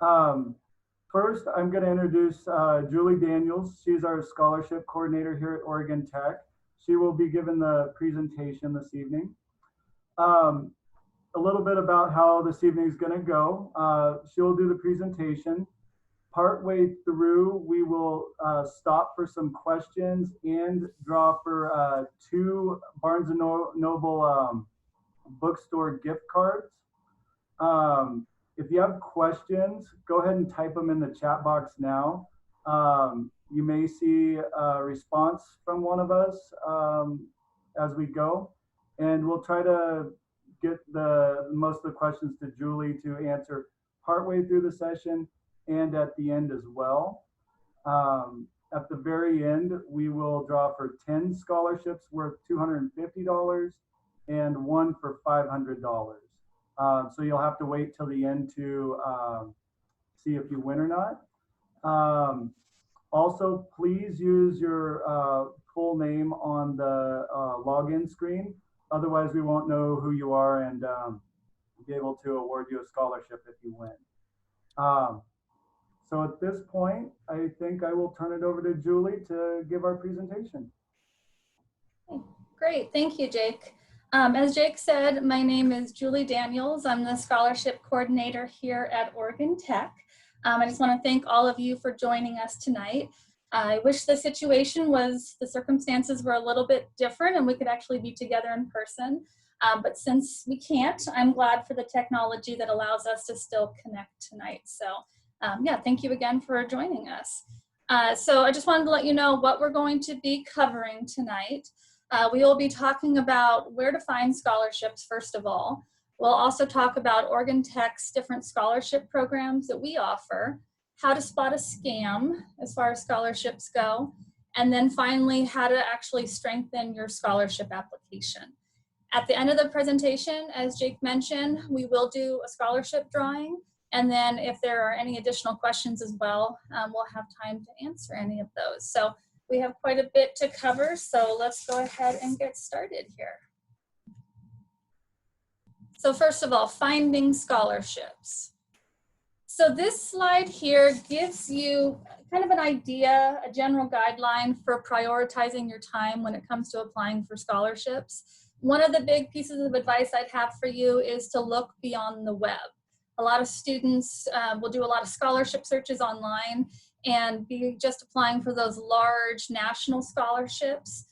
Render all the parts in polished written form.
Um, First, I'm going to introduce Julie Daniels. She's our scholarship coordinator here at Oregon Tech. She will be giving the presentation this evening. Um, a little bit about how this evening is going to go. She'll do the presentation. Partway through, we will stop for some questions and draw for two Barnes and Noble bookstore gift cards. Um, if you have questions, go ahead and type them in the chat box now. You may see a response from one of us as we go, and we'll try to get the most of the questions to Julie to answer partway through the session and at the end as well. At the very end, we will draw for 10 scholarships worth $250 and one for $500. So you'll have to wait till the end to see if you win or not. Also, please use your full name on the login screen. Otherwise, we won't know who you are and be able to award you a scholarship if you win. So at this point, I think I will turn it over to Julie to give our presentation. Great, thank you, Jake. As Jake said, my name is Julie Daniels. I'm the scholarship coordinator here at Oregon Tech. I just want to thank all of you for joining us tonight. I wish the circumstances were a little bit different and we could actually be together in person. But since we can't, I'm glad for the technology that allows us to still connect tonight. So yeah, thank you again for joining us. So I just wanted to let you know what we're going to be covering tonight. We will be talking about where to find scholarships, first of all. We'll also talk about Oregon Tech's different scholarship programs that we offer, how to spot a scam as far as scholarships go, and then finally, how to actually strengthen your scholarship application. At the end of the presentation, as Jake mentioned, we will do a scholarship drawing, and then if there are any additional questions as well, we'll have time to answer any of those. So we have quite a bit to cover, so let's go ahead and get started here. So first of all, finding scholarships. So this slide here gives you kind of an idea, a general guideline for prioritizing your time when it comes to applying for scholarships. One of the big pieces of advice I'd have for you is to look beyond the web. A lot of students will do a lot of scholarship searches online and be just applying for those large national scholarships,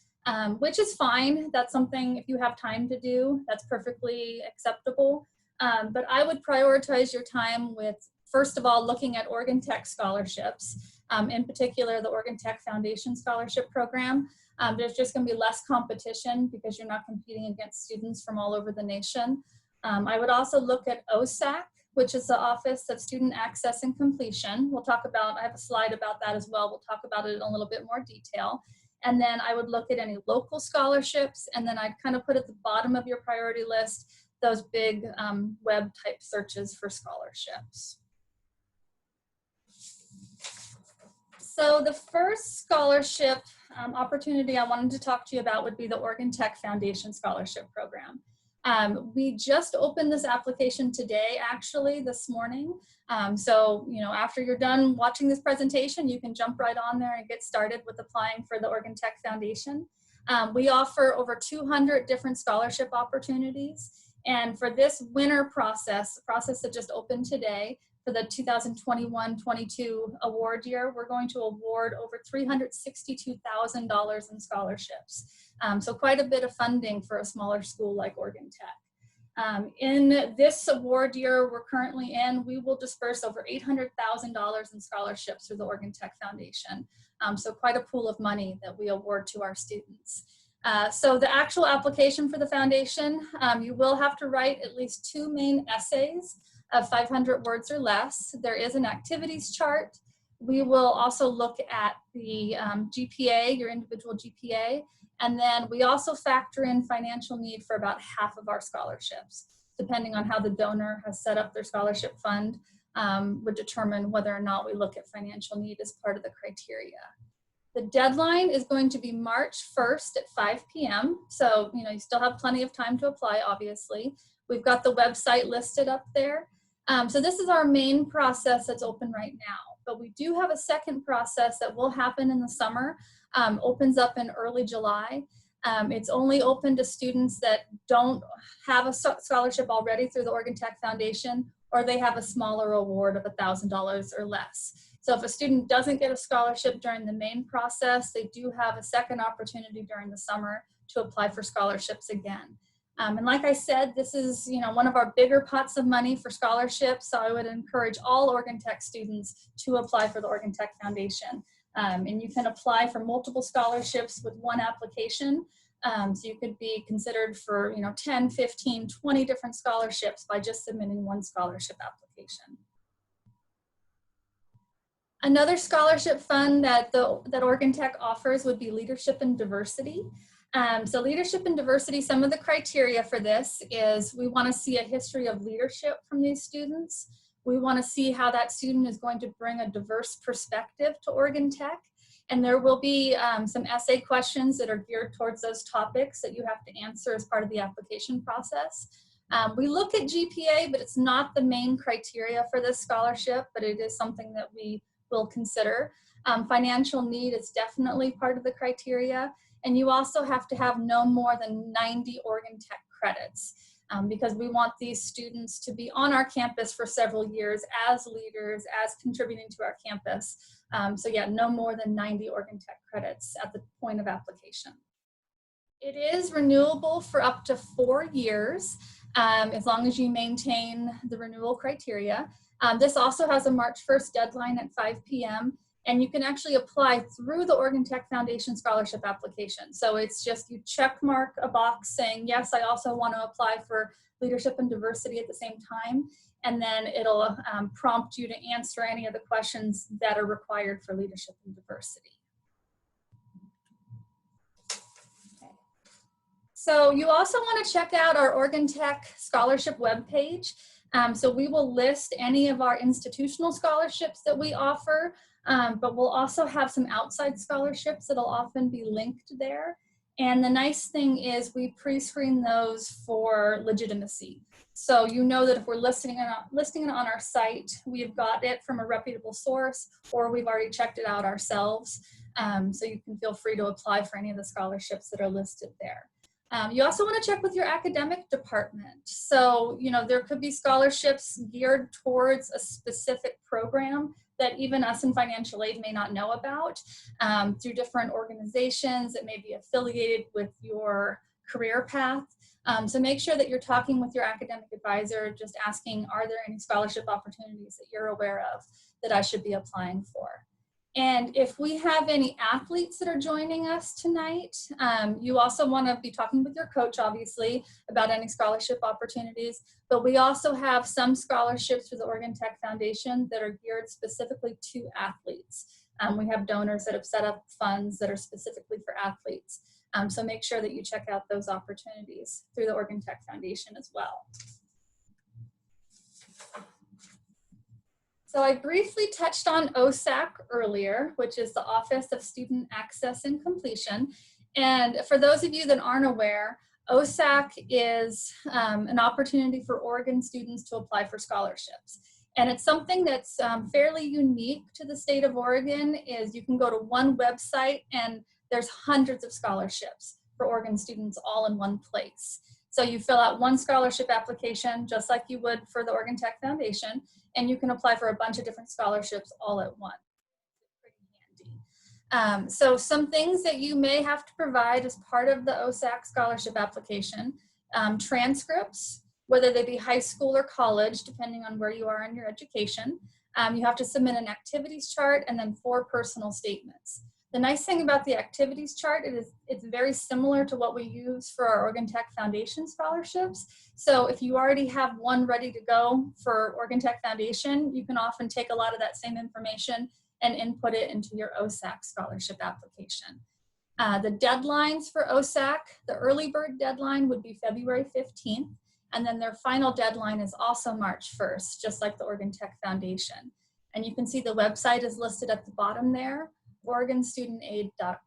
which is fine. That's something, if you have time to do, that's perfectly acceptable. But I would prioritize your time with, first of all, looking at Oregon Tech scholarships, in particular the Oregon Tech Foundation Scholarship Program. There's just going to be less competition because you're not competing against students from all over the nation. I would also look at OSAC, which is the Office of Student Access and Completion. We'll talk about, I have a slide about that as well. We'll talk about it in a little bit more detail. And then I would look at any local scholarships, and then I'd kind of put at the bottom of your priority list those big web type searches for scholarships. So the first scholarship opportunity I wanted to talk to you about would be the Oregon Tech Foundation Scholarship Program. We just opened this application today, actually, this morning. So, you know, after you're done watching this presentation, you can jump right on there and get started with applying for the Oregon Tech Foundation. We offer over 200 different scholarship opportunities. And for this winter process, the process that just opened today, for the 2021-22 award year, we're going to award over $362,000 in scholarships. So quite a bit of funding for a smaller school like Oregon Tech. In this award year we're currently in, we will disperse over $800,000 in scholarships through the Oregon Tech Foundation. So quite a pool of money that we award to our students. So the actual application for the foundation, you will have to write at least 2 main essays of 500 words or less. There is an activities chart. We will also look at the GPA, your individual GPA, and then we also factor in financial need for about half of our scholarships, depending on how the donor has set up their scholarship fund, would determine whether or not we look at financial need as part of the criteria. The deadline is going to be March 1st at 5 p.m. So, you know, you still have plenty of time to apply, obviously. We've got the website listed up there. So this is our main process that's open right now, but we do have a second process that will happen in the summer, opens up in early July. It's only open to students that don't have a scholarship already through the Oregon Tech Foundation, or they have a smaller award of $1,000 or less. So if a student doesn't get a scholarship during the main process, they do have a second opportunity during the summer to apply for scholarships again. And like I said, this is one of our bigger pots of money for scholarships, so I would encourage all Oregon Tech students to apply for the Oregon Tech Foundation. And you can apply for multiple scholarships with one application. So you could be considered for 10, 15, 20 different scholarships by just submitting one scholarship application. Another scholarship fund that Oregon Tech offers would be Leadership and Diversity. So Leadership and Diversity, some of the criteria for this is we want to see a history of leadership from these students. We want to see how that student is going to bring a diverse perspective to Oregon Tech. And there will be some essay questions that are geared towards those topics that you have to answer as part of the application process. We look at GPA, but it's not the main criteria for this scholarship, but it is something that we will consider. Financial need is definitely part of the criteria. And you also have to have no more than 90 Oregon Tech credits because we want these students to be on our campus for several years as leaders, as contributing to our campus. So yeah, no more than 90 Oregon Tech credits at the point of application. It is renewable for up to 4 years as long as you maintain the renewal criteria. This also has a March 1st deadline at 5 p.m. And you can actually apply through the Oregon Tech Foundation scholarship application. So it's just you check mark a box saying, yes, I also want to apply for Leadership and Diversity at the same time. And then it'll prompt you to answer any of the questions that are required for Leadership and Diversity. Okay. So you also want to check out our Oregon Tech scholarship webpage. So we will list any of our institutional scholarships that we offer. But we'll also have some outside scholarships that'll often be linked there. And the nice thing is we pre-screen those for legitimacy. So you know that if we're listing it on our site, we've got it from a reputable source, or we've already checked it out ourselves. So you can feel free to apply for any of the scholarships that are listed there. You also want to check with your academic department. So, there could be scholarships geared towards a specific program that even us in financial aid may not know about through different organizations that may be affiliated with your career path. So make sure that you're talking with your academic advisor, just asking, are there any scholarship opportunities that you're aware of that I should be applying for? And if we have any athletes that are joining us tonight, you also want to be talking with your coach, obviously, about any scholarship opportunities. But we also have some scholarships through the Oregon Tech Foundation that are geared specifically to athletes. We have donors that have set up funds that are specifically for athletes. So make sure that you check out those opportunities through the Oregon Tech Foundation as well. So I briefly touched on OSAC earlier, which is the Office of Student Access and Completion. And for those of you that aren't aware, OSAC is an opportunity for Oregon students to apply for scholarships. And it's something that's fairly unique to the state of Oregon. Is you can go to one website and there's hundreds of scholarships for Oregon students all in one place. So you fill out one scholarship application just like you would for the Oregon Tech Foundation, and you can apply for a bunch of different scholarships all at once. It's pretty handy. So some things that you may have to provide as part of the OSAC scholarship application: transcripts, whether they be high school or college, depending on where you are in your education. You have to submit an activities chart and then 4 personal statements. The nice thing about the activities chart is it's very similar to what we use for our Oregon Tech Foundation scholarships. So if you already have one ready to go for Oregon Tech Foundation, you can often take a lot of that same information and input it into your OSAC scholarship application. The deadlines for OSAC, the early bird deadline would be February 15th, and then their final deadline is also March 1st, just like the Oregon Tech Foundation. And you can see the website is listed at the bottom there, oregonstudentaid.gov.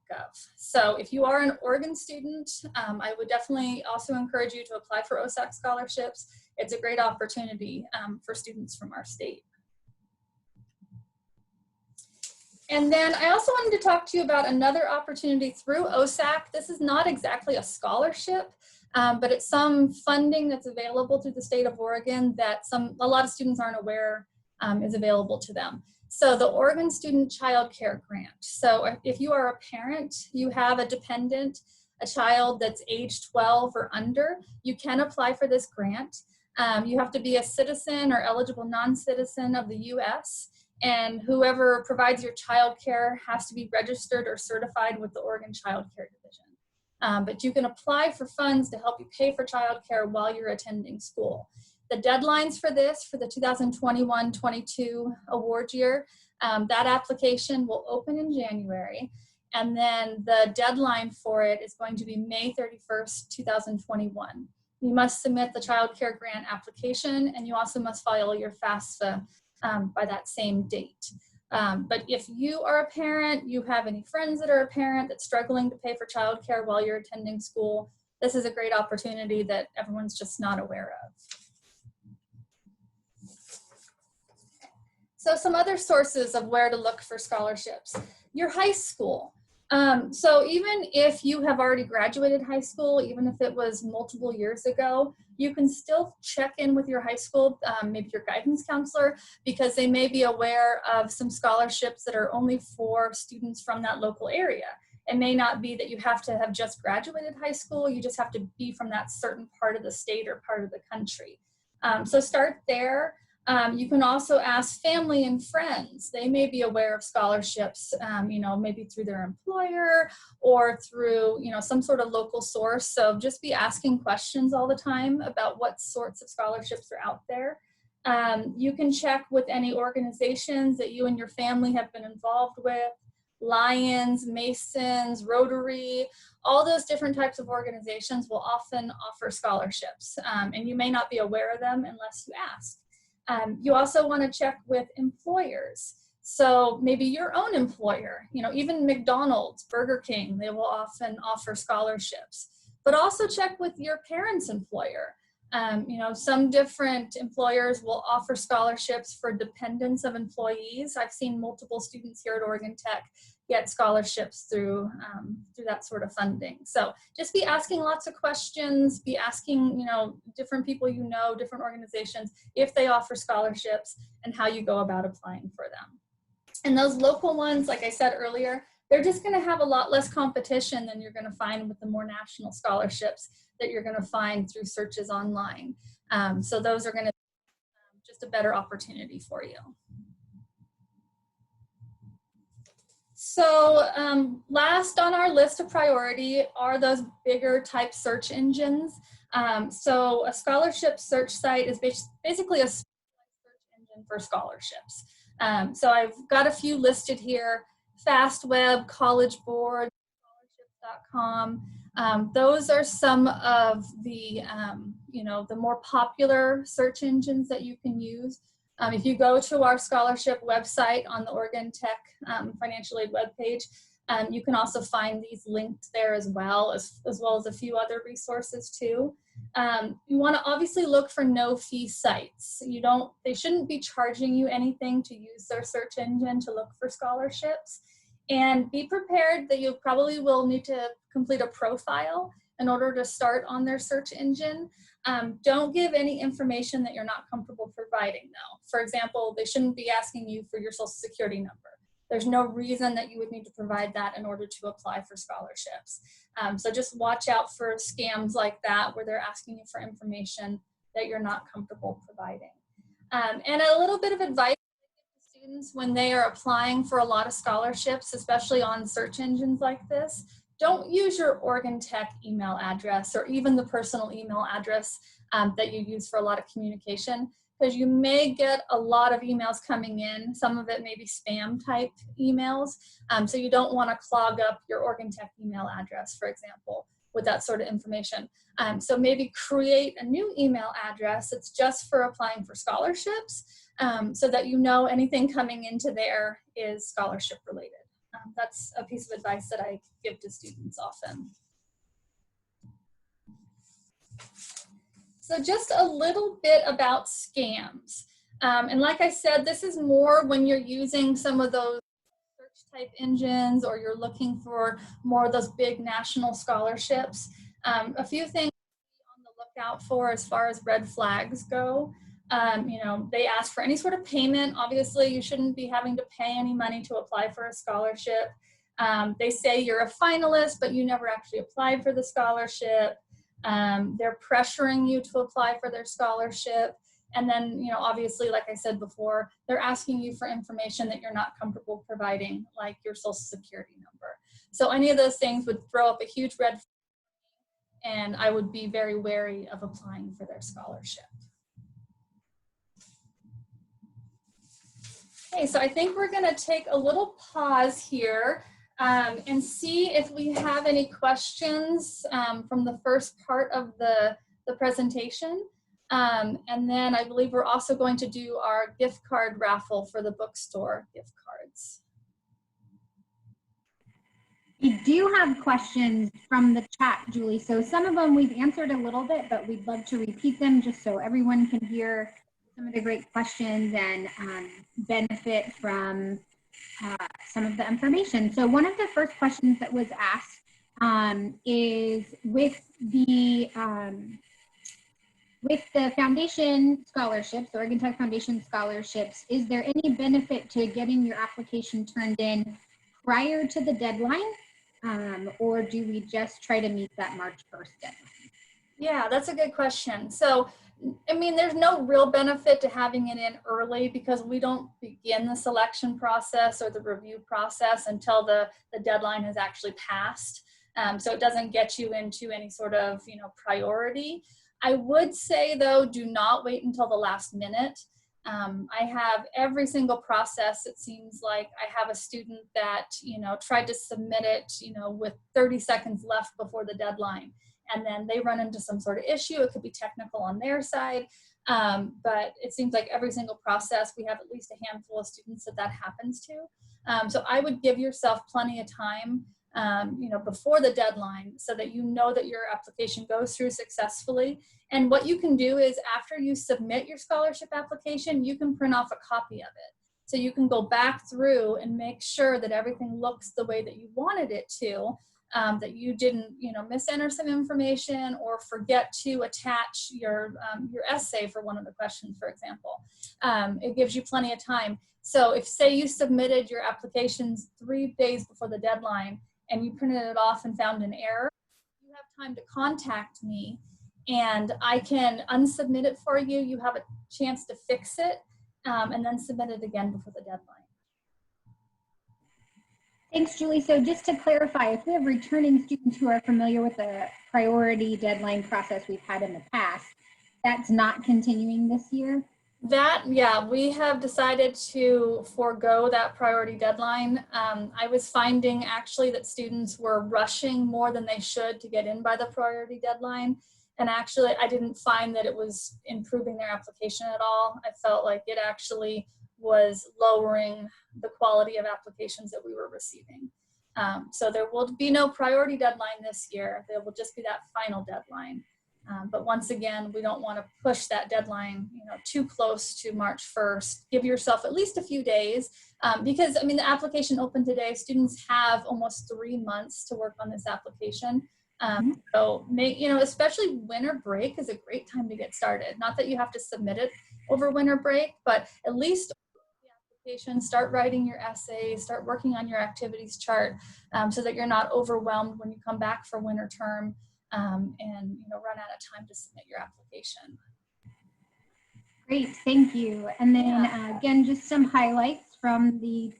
So if you are an Oregon student, I would definitely also encourage you to apply for OSAC scholarships. it's a great opportunity for students from our state. And then I also wanted to talk to you about another opportunity through OSAC. This is not exactly a scholarship, but it's some funding that's available through the state of Oregon that a lot of students aren't aware is available to them. So the Oregon Student Child Care Grant. So if you are a parent, you have a dependent, a child that's age 12 or under, you can apply for this grant. You have to be a citizen or eligible non-citizen of the US, and whoever provides your child care has to be registered or certified with the Oregon Child Care Division. But you can apply for funds to help you pay for child care while you're attending school. The deadlines for this, for the 2021-22 award year, that application will open in January. And then the deadline for it is going to be May 31st, 2021. You must submit the child care grant application, and you also must file your FAFSA by that same date. But if you are a parent, you have any friends that are a parent that's struggling to pay for childcare while you're attending school, this is a great opportunity that everyone's just not aware of. So some other sources of where to look for scholarships. Your high school. So even if you have already graduated high school, even if it was multiple years ago, you can still check in with your high school, maybe your guidance counselor, because they may be aware of some scholarships that are only for students from that local area. It may not be that you have to have just graduated high school, you just have to be from that certain part of the state or part of the country. So start there. You can also ask family and friends. They may be aware of scholarships, you know, maybe through their employer or through, you know, some sort of local source. So just be asking questions all the time about what sorts of scholarships are out there. You can check with any organizations that you and your family have been involved with, Lions, Masons, Rotary, all those different types of organizations will often offer scholarships, and you may not be aware of them unless you ask. You also want to check with employers. So maybe your own employer, you know, even McDonald's, Burger King, they will often offer scholarships. But also check with your parents' employer. You know, some different employers will offer scholarships for dependents of employees. I've seen multiple students here at Oregon Tech get scholarships through that sort of funding. So just be asking lots of questions, be asking, you know, different people you know, different organizations, if they offer scholarships and how you go about applying for them. And those local ones, like I said earlier, they're just going to have a lot less competition than you're going to find with the more national scholarships that you're going to find through searches online. So those are going to be just a better opportunity for you. So last on our list of priority are those bigger type search engines. So a scholarship search site is basically a search engine for scholarships. So I've got a few listed here: FastWeb, College Board, scholarships.com. Those are some of the, you know, the more popular search engines that you can use. If you go to our scholarship website on the Oregon Tech Financial Aid webpage, you can also find these linked there as well as a few other resources too. You want to obviously look for no-fee sites. They shouldn't be charging you anything to use their search engine to look for scholarships. And be prepared that you probably will need to complete a profile in order to start on their search engine. Don't give any information that you're not comfortable providing though. For example, they shouldn't be asking you for your social security number. There's no reason that you would need to provide that in order to apply for scholarships. So just watch out for scams like that where they're asking you for information that you're not comfortable providing. And a little bit of advice to students when they are applying for a lot of scholarships, especially on search engines like this. Don't use your Oregon Tech email address or even the personal email address that you use for a lot of communication, because you may get a lot of emails coming in. Some of it may be spam type emails. So you don't want to clog up your Oregon Tech email address, for example, with that sort of information. So maybe create a new email address that's just for applying for scholarships so that you know anything coming into there is scholarship related. That's a piece of advice that I give to students often. So just a little bit about scams. And like I said, this is more when you're using some of those search type engines or you're looking for more of those big national scholarships. A few things on the lookout for as far as red flags go. They ask for any sort of payment. Obviously, you shouldn't be having to pay any money to apply for a scholarship. They say you're a finalist, but you never actually applied for the scholarship. They're pressuring you to apply for their scholarship. And then, obviously, like I said before, they're asking you for information that you're not comfortable providing, like your social security number. So any of those things would throw up a huge red flag, and I would be very wary of applying for their scholarship. Okay, so I think we're going to take a little pause here and see if we have any questions from the first part of the presentation. And then I believe we're also going to do our gift card raffle for the bookstore gift cards. We do have questions from the chat, Julie. So some of them we've answered a little bit, but we'd love to repeat them just so everyone can hear some of the great questions and benefit from some of the information. So one of the first questions that was asked is with the foundation scholarships, the Oregon Tech Foundation scholarships, is there any benefit to getting your application turned in prior to the deadline? Or do we just try to meet that March 1st deadline? Yeah, that's a good question. So, I mean, there's no real benefit to having it in early because we don't begin the selection process or the review process until the deadline has actually passed. So it doesn't get you into any sort of, priority. I would say, though, do not wait until the last minute. I have every single process. It seems like I have a student that, tried to submit it, with 30 seconds left before the deadline. And then they run into some sort of issue. It could be technical on their side. But it seems like every single process, we have at least a handful of students that happens to. So I would give yourself plenty of time, before the deadline so that that your application goes through successfully. And what you can do is after you submit your scholarship application, you can print off a copy of it. So you can go back through and make sure that everything looks the way that you wanted it to, that you didn't, misenter some information or forget to attach your essay for one of the questions, for example. It gives you plenty of time. So if, say, you submitted your applications 3 days before the deadline and you printed it off and found an error, you have time to contact me and I can unsubmit it for you. You have a chance to fix it and then submit it again before the deadline. Thanks, Julie. So just to clarify, if we have returning students who are familiar with the priority deadline process we've had in the past, that's not continuing this year? We have decided to forego that priority deadline. I was finding actually that students were rushing more than they should to get in by the priority deadline. And actually, I didn't find that it was improving their application at all. I felt like it actually was lowering the quality of applications that we were receiving. So there will be no priority deadline this year. There will just be that final deadline. But once again, we don't want to push that deadline, too close to March 1st. Give yourself at least a few days because, the application opened today. Students have almost 3 months to work on this application. So, especially winter break is a great time to get started. Not that you have to submit it over winter break, but at least the application, start writing your essay, start working on your activities chart so that you're not overwhelmed when you come back for winter term. And run out of time to submit your application. Great, thank you. And then again, just some highlights from the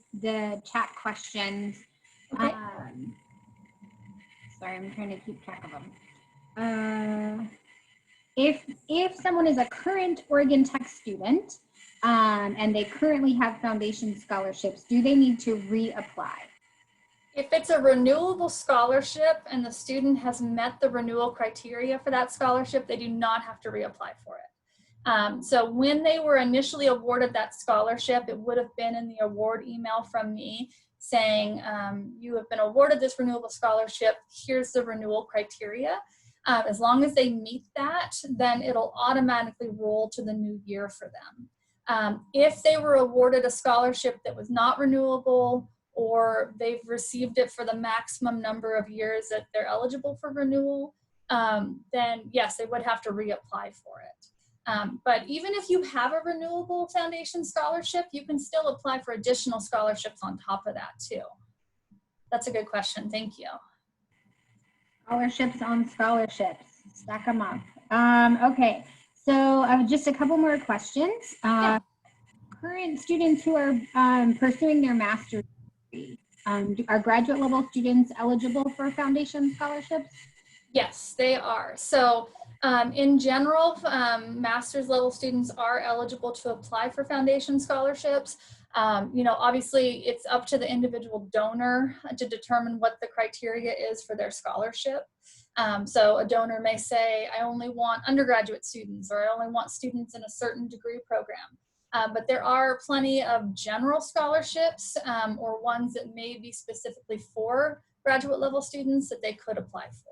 chat questions. Okay. Sorry, I'm trying to keep track of them. If someone is a current Oregon Tech student and they currently have foundation scholarships, do they need to reapply? If it's a renewable scholarship and the student has met the renewal criteria for that scholarship, they do not have to reapply for it. So when they were initially awarded that scholarship, it would have been in the award email from me saying, you have been awarded this renewable scholarship, here's the renewal criteria. As long as they meet that, then it'll automatically roll to the new year for them. If they were awarded a scholarship that was not renewable, or they've received it for the maximum number of years that they're eligible for renewal, then yes, they would have to reapply for it. But even if you have a renewable foundation scholarship, you can still apply for additional scholarships on top of that too. That's a good question, thank you. Scholarships on scholarships, stack them up. Okay, so just a couple more questions. Yeah. Current students who are pursuing their master's degree, are graduate level students eligible for foundation scholarships? Yes, they are. So in general, master's level students are eligible to apply for foundation scholarships. You know, obviously it's up to the individual donor to determine what the criteria is for their scholarship. So a donor may say, I only want undergraduate students, or I only want students in a certain degree program. But there are plenty of general scholarships or ones that may be specifically for graduate level students that they could apply for.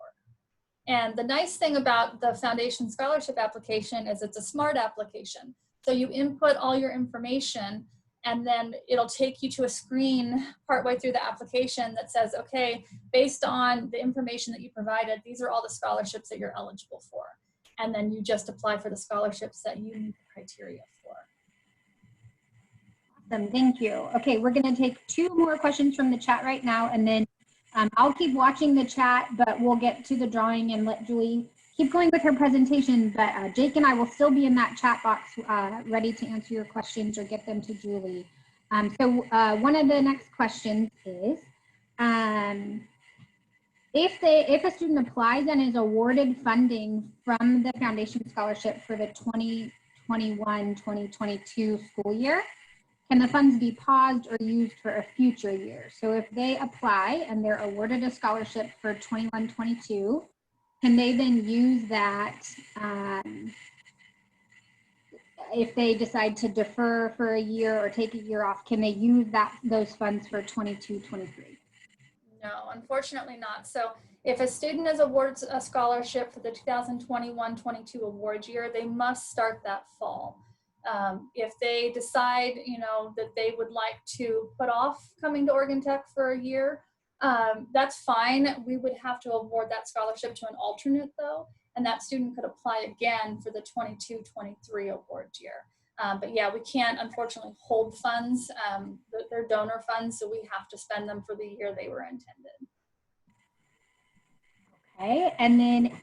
And the nice thing about the foundation scholarship application is it's a smart application. So you input all your information, and then it'll take you to a screen partway through the application that says, okay, based on the information that you provided, these are all the scholarships that you're eligible for. And then you just apply for the scholarships that you meet the criteria for. Awesome, thank you. Okay, we're gonna take 2 more questions from the chat right now, and then I'll keep watching the chat, but we'll get to the drawing and let Julie keep going with her presentation. But Jake and I will still be in that chat box ready to answer your questions or get them to Julie. So one of the next questions is, if a student applies and is awarded funding from the foundation scholarship for the 2021-2022 school year, can the funds be paused or used for a future year? So if they apply and they're awarded a scholarship for 21-22, can they then use that if they decide to defer for a year or take a year off? Can they use those funds for 22-23? No, unfortunately not. So if a student is awarded a scholarship for the 2021-22 award year, they must start that fall. If they decide, you know, that they would like to put off coming to Oregon Tech for a year, that's fine. We would have to award that scholarship to an alternate though, and that student could apply again for the 22-23 award year. But yeah, we can't unfortunately hold funds. They're donor funds, so we have to spend them for the year they were intended. Okay, and then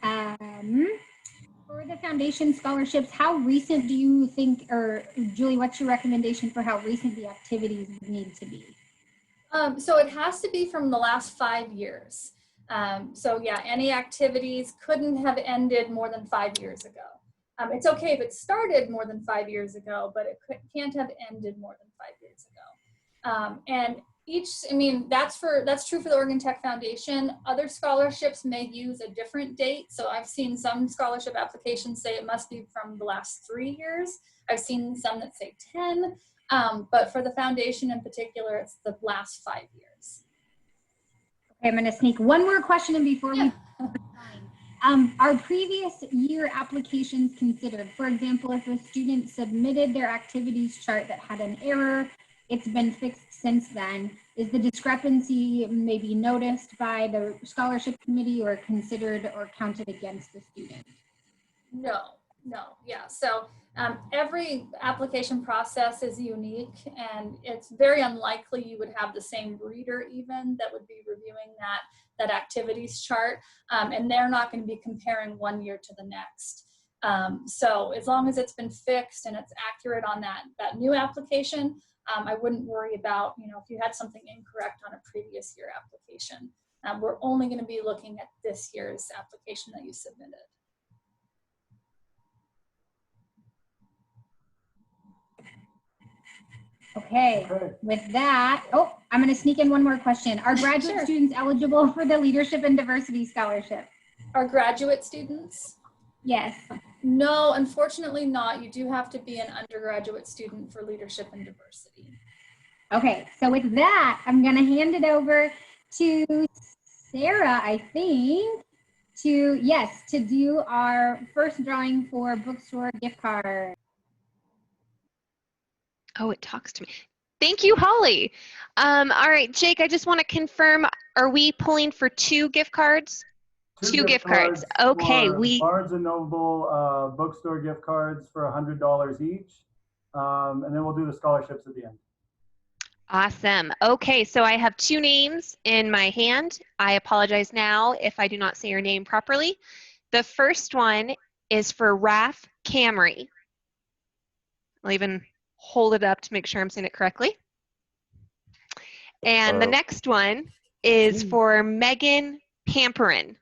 for the foundation scholarships, how recent do you think, or Julie, what's your recommendation for how recent the activities need to be? So it has to be from the last 5 years. So yeah, any activities couldn't have ended more than 5 years ago. It's okay if it started more than 5 years ago, but it can't have ended more than 5 years ago. And I mean, that's true for the Oregon Tech Foundation. Other scholarships may use a different date. So I've seen some scholarship applications say it must be from the last 3 years. I've seen some that say 10, but for the foundation in particular, it's the last 5 years. Okay, I'm gonna sneak one more question in before we are previous year applications considered? For example, if a student submitted their activities chart that had an error, it's been fixed since then, is the discrepancy maybe noticed by the scholarship committee or considered or counted against the student? No, yeah. So every application process is unique, and it's very unlikely you would have the same reader even that would be reviewing that activities chart, and they're not going to be comparing one year to the next. So as long as it's been fixed and it's accurate on that new application, I wouldn't worry about, you know, if you had something incorrect on a previous year application. We're only going to be looking at this year's application that you submitted. Okay, with that, oh, I'm going to sneak in one more question. Are graduate students eligible for the Leadership and Diversity Scholarship? Are graduate students? Yes. No, unfortunately not. You do have to be an undergraduate student for Leadership and Diversity. Okay, so with that, I'm going to hand it over to Sarah, I think, to do our first drawing for bookstore gift card. Oh, it talks to me. Thank you, Holly. All right, Jake, I just want to confirm, are we pulling for 2 gift cards? Two gift cards. Okay, Barnes and Noble bookstore gift cards for $100 each. And then we'll do the scholarships at the end. Awesome. Okay, so I have 2 names in my hand. I apologize now if I do not say your name properly. The first one is for Raf Camry. I'll even hold it up to make sure I'm saying it correctly. And the next one is for Megan Pamperin.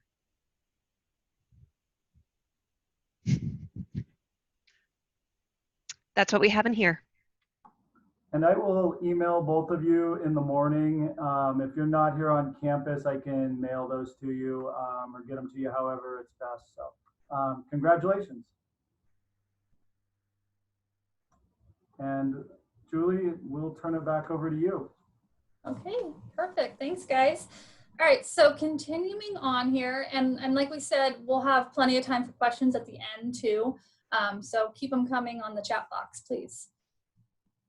That's what we have in here. And I will email both of you in the morning. If you're not here on campus, I can mail those to you or get them to you however it's best. So congratulations. And Julie, we'll turn it back over to you. Okay, perfect. Thanks, guys. All right, so continuing on here, and like we said, we'll have plenty of time for questions at the end too. So keep them coming on the chat box, please.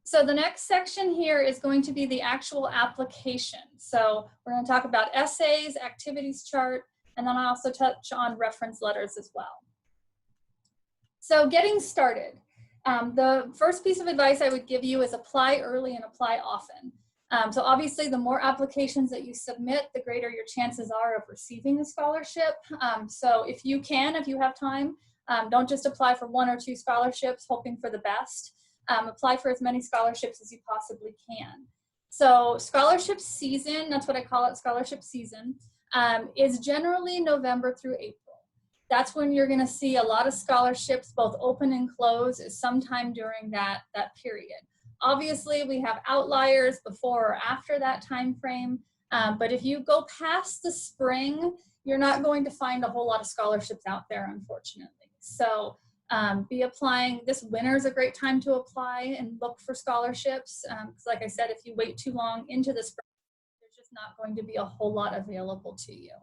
So the next section here is going to be the actual application. So we're going to talk about essays, activities chart, and then I'll also touch on reference letters as well. So getting started. The first piece of advice I would give you is apply early and apply often. So obviously the more applications that you submit, the greater your chances are of receiving a scholarship. So if you have time, don't just apply for 1 or 2 scholarships hoping for the best. Apply for as many scholarships as you possibly can. So scholarship season, that's what I call it, scholarship season, is generally November through April. That's when you're going to see a lot of scholarships, both open and close, is sometime during that period. Obviously, we have outliers before or after that time frame, but if you go past the spring, you're not going to find a whole lot of scholarships out there, unfortunately. So be applying. This winter is a great time to apply and look for scholarships. Because like I said, if you wait too long into the spring, there's just not going to be a whole lot available to you.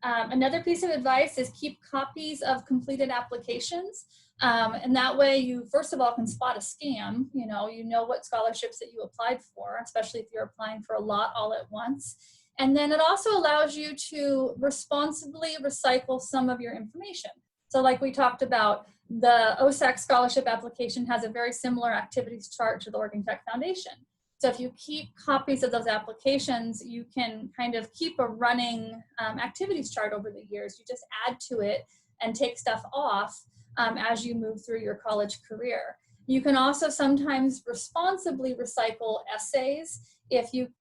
Another piece of advice is keep copies of completed applications. And that way you, first of all, can spot a scam. You know what scholarships that you applied for, especially if you're applying for a lot all at once. And then it also allows you to responsibly recycle some of your information. So like we talked about, the OSAC scholarship application has a very similar activities chart to the Oregon Tech Foundation. So if you keep copies of those applications, you can kind of keep a running activities chart over the years. You just add to it and take stuff off as you move through your college career. You can also sometimes responsibly recycle essays. If you have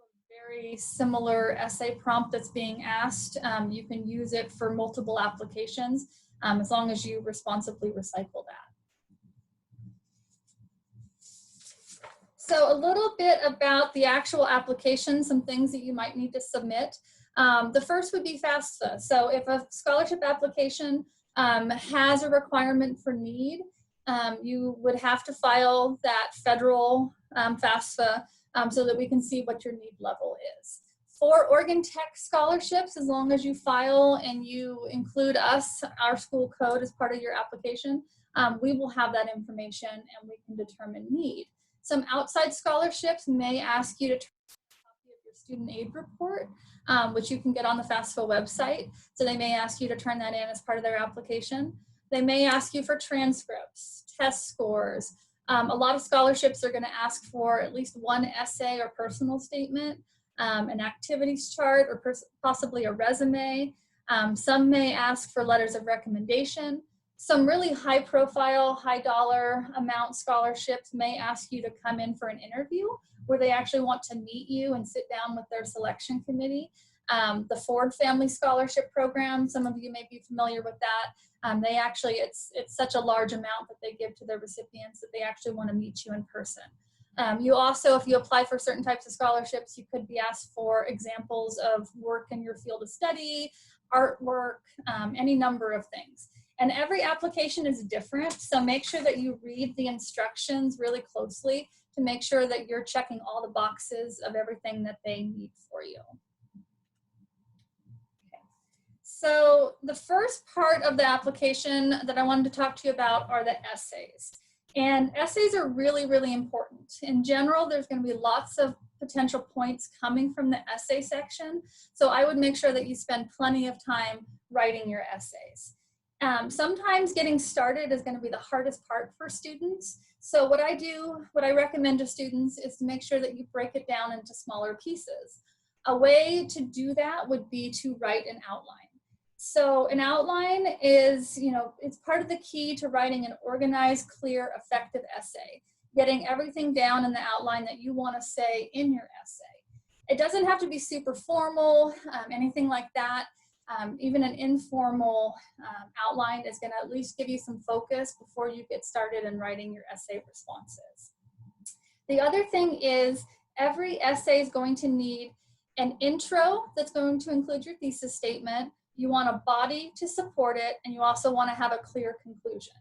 a very similar essay prompt that's being asked, you can use it for multiple applications as long as you responsibly recycle that. So a little bit about the actual application, some things that you might need to submit. The first would be FAFSA. So if a scholarship application has a requirement for need, you would have to file that federal FAFSA so that we can see what your need level is. For Oregon Tech scholarships, as long as you file and you include us, our school code, as part of your application, we will have that information and we can determine need. Some outside scholarships may ask you to turn in a copy of your student aid report, which you can get on the FAFSA website. So they may ask you to turn that in as part of their application. They may ask you for transcripts, test scores. A lot of scholarships are going to ask for at least 1 essay or personal statement, an activities chart, or possibly a resume. Some may ask for letters of recommendation. Some really high profile, high dollar amount scholarships may ask you to come in for an interview where they actually want to meet you and sit down with their selection committee. The Ford Family Scholarship Program, some of you may be familiar with that. They actually, it's such a large amount that they give to their recipients that they actually want to meet you in person. You also, if you apply for certain types of scholarships, you could be asked for examples of work in your field of study, artwork, any number of things. And every application is different, so make sure that you read the instructions really closely to make sure that you're checking all the boxes of everything that they need for you. Okay. So the first part of the application that I wanted to talk to you about are the essays. And essays are really, really important. In general, there's going to be lots of potential points coming from the essay section. So I would make sure that you spend plenty of time writing your essays. Sometimes getting started is going to be the hardest part for students. So what I recommend to students is to make sure that you break it down into smaller pieces. A way to do that would be to write an outline. So an outline is, it's part of the key to writing an organized, clear, effective essay, getting everything down in the outline that you want to say in your essay. It doesn't have to be super formal, anything like that. Even an informal outline is going to at least give you some focus before you get started in writing your essay responses. The other thing is every essay is going to need an intro that's going to include your thesis statement. You want a body to support it, and you also want to have a clear conclusion.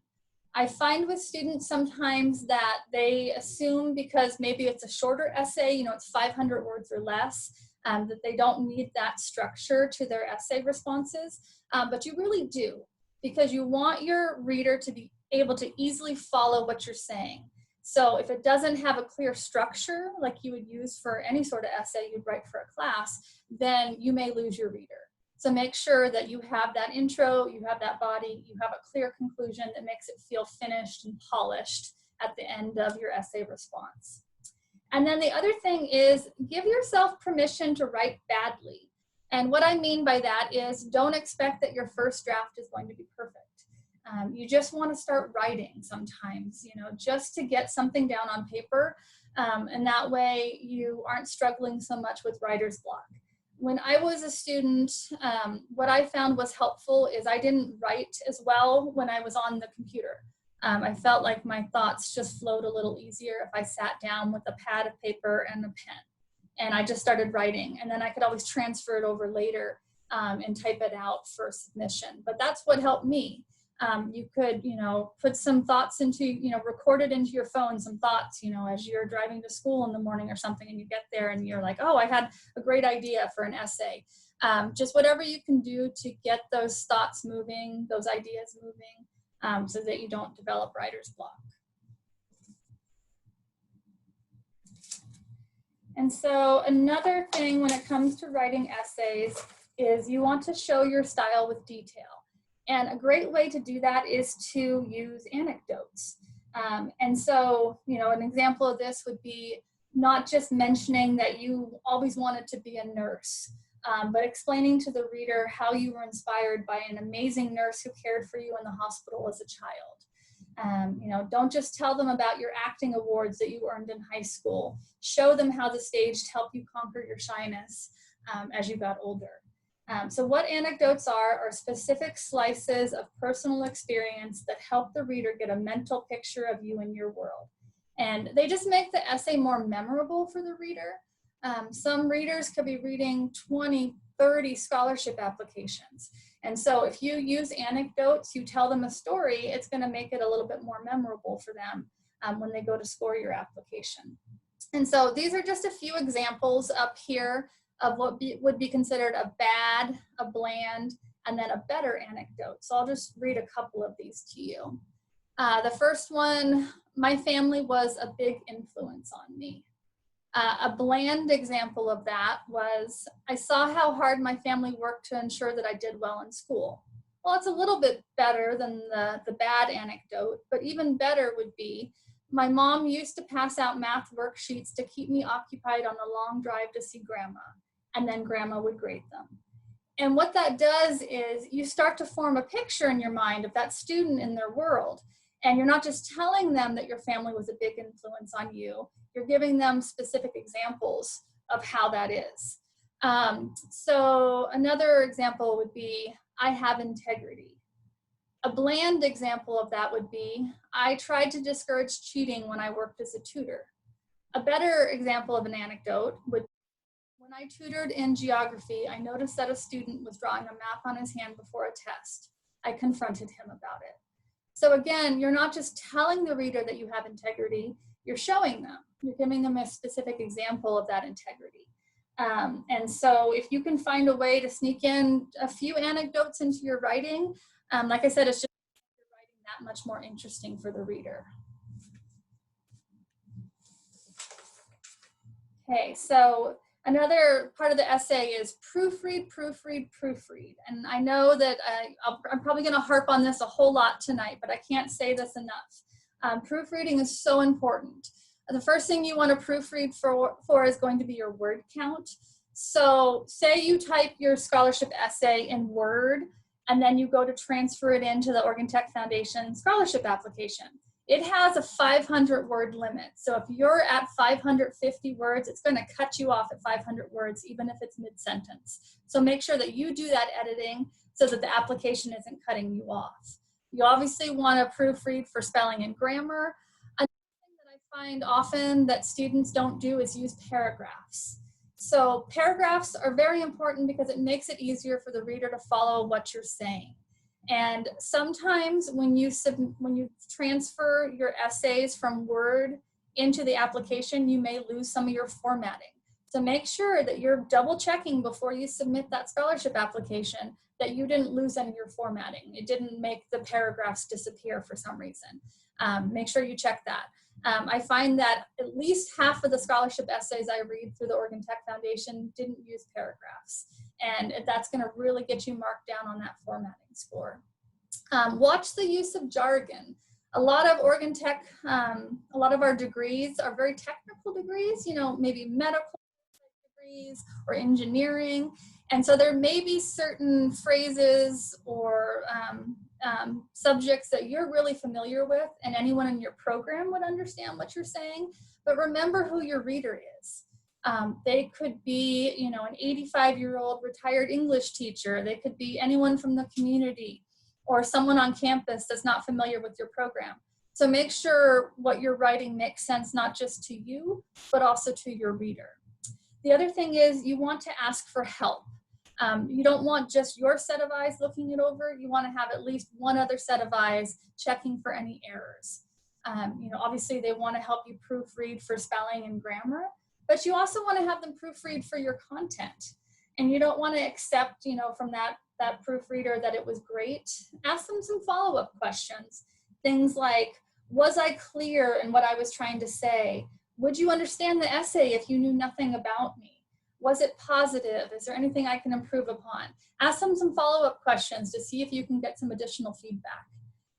I find with students sometimes that they assume because maybe it's a shorter essay, it's 500 words or less, that they don't need that structure to their essay responses, but you really do, because you want your reader to be able to easily follow what you're saying. So if it doesn't have a clear structure like you would use for any sort of essay you'd write for a class, then you may lose your reader. So make sure that you have that intro, you have that body, you have a clear conclusion that makes it feel finished and polished at the end of your essay response. And then the other thing is give yourself permission to write badly. And what I mean by that is don't expect that your first draft is going to be perfect. You just want to start writing sometimes, just to get something down on paper. And that way you aren't struggling so much with writer's block. When I was a student, what I found was helpful is I didn't write as well when I was on the computer. I felt like my thoughts just flowed a little easier if I sat down with a pad of paper and a pen. And I just started writing, and then I could always transfer it over later and type it out for submission. But that's what helped me. You could, put some thoughts into, record it into your phone, some thoughts, as you're driving to school in the morning or something, and you get there and you're like, oh, I had a great idea for an essay. Just whatever you can do to get those thoughts moving, those ideas moving, so that you don't develop writer's block. And so another thing when it comes to writing essays is you want to show your style with detail. And a great way to do that is to use anecdotes. And so, an example of this would be not just mentioning that you always wanted to be a nurse, but explaining to the reader how you were inspired by an amazing nurse who cared for you in the hospital as a child. Don't just tell them about your acting awards that you earned in high school. Show them how the stage helped you conquer your shyness as you got older. So what anecdotes are specific slices of personal experience that help the reader get a mental picture of you and your world. And they just make the essay more memorable for the reader. Some readers could be reading 20, 30 scholarship applications. And so if you use anecdotes, you tell them a story, it's going to make it a little bit more memorable for them when they go to score your application. And so these are just a few examples up here of what would be considered a bad, a bland, and then a better anecdote. So I'll just read a couple of these to you. The first one, my family was a big influence on me. A bland example of that was, I saw how hard my family worked to ensure that I did well in school. Well, it's a little bit better than the bad anecdote, but even better would be, my mom used to pass out math worksheets to keep me occupied on the long drive to see grandma, and then grandma would grade them. And what that does is you start to form a picture in your mind of that student in their world. And you're not just telling them that your family was a big influence on you, you're giving them specific examples of how that is. So another example would be, I have integrity. A bland example of that would be, I tried to discourage cheating when I worked as a tutor. A better example of an anecdote would be, when I tutored in geography, I noticed that a student was drawing a map on his hand before a test. I confronted him about it. So again, you're not just telling the reader that you have integrity, you're showing them. You're giving them a specific example of that integrity. And so if you can find a way to sneak in a few anecdotes into your writing, like I said, it's just writing that much more interesting for the reader. Okay, so another part of the essay is proofread, proofread, proofread. And I know that I'm probably going to harp on this a whole lot tonight, but I can't say this enough. Proofreading is so important. The first thing you want to proofread for is going to be your word count. So say you type your scholarship essay in Word, and then you go to transfer it into the Oregon Tech Foundation scholarship application. It has a 500 word limit. So if you're at 550 words, it's going to cut you off at 500 words, even if it's mid-sentence. So make sure that you do that editing so that the application isn't cutting you off. You obviously want to proofread for spelling and grammar. Another thing that I find often that students don't do is use paragraphs. So paragraphs are very important because it makes it easier for the reader to follow what you're saying. And sometimes when you transfer your essays from Word into the application, you may lose some of your formatting. So make sure that you're double checking before you submit that scholarship application that you didn't lose any of your formatting. It didn't make the paragraphs disappear for some reason. Make sure you check that. I find that at least half of the scholarship essays I read through the Oregon Tech Foundation didn't use paragraphs. And that's going to really get you marked down on that formatting score. Watch the use of jargon. A lot of Oregon Tech, a lot of our degrees are very technical degrees, you know, maybe medical degrees or engineering. And so there may be certain phrases or subjects that you're really familiar with and anyone in your program would understand what you're saying. But remember who your reader is. They could be, you know, an 85-year-old retired English teacher. They could be anyone from the community or someone on campus that's not familiar with your program. So make sure what you're writing makes sense, not just to you, but also to your reader. The other thing is you want to ask for help. You don't want just your set of eyes looking it over. You want to have at least one other set of eyes checking for any errors. You know, obviously they want to help you proofread for spelling and grammar, but you also want to have them proofread for your content. And you don't want to accept, you know, from that proofreader that it was great. Ask them some follow-up questions. Things like, was I clear in what I was trying to say? Would you understand the essay if you knew nothing about me? Was it positive? Is there anything I can improve upon? Ask them some follow-up questions to see if you can get some additional feedback.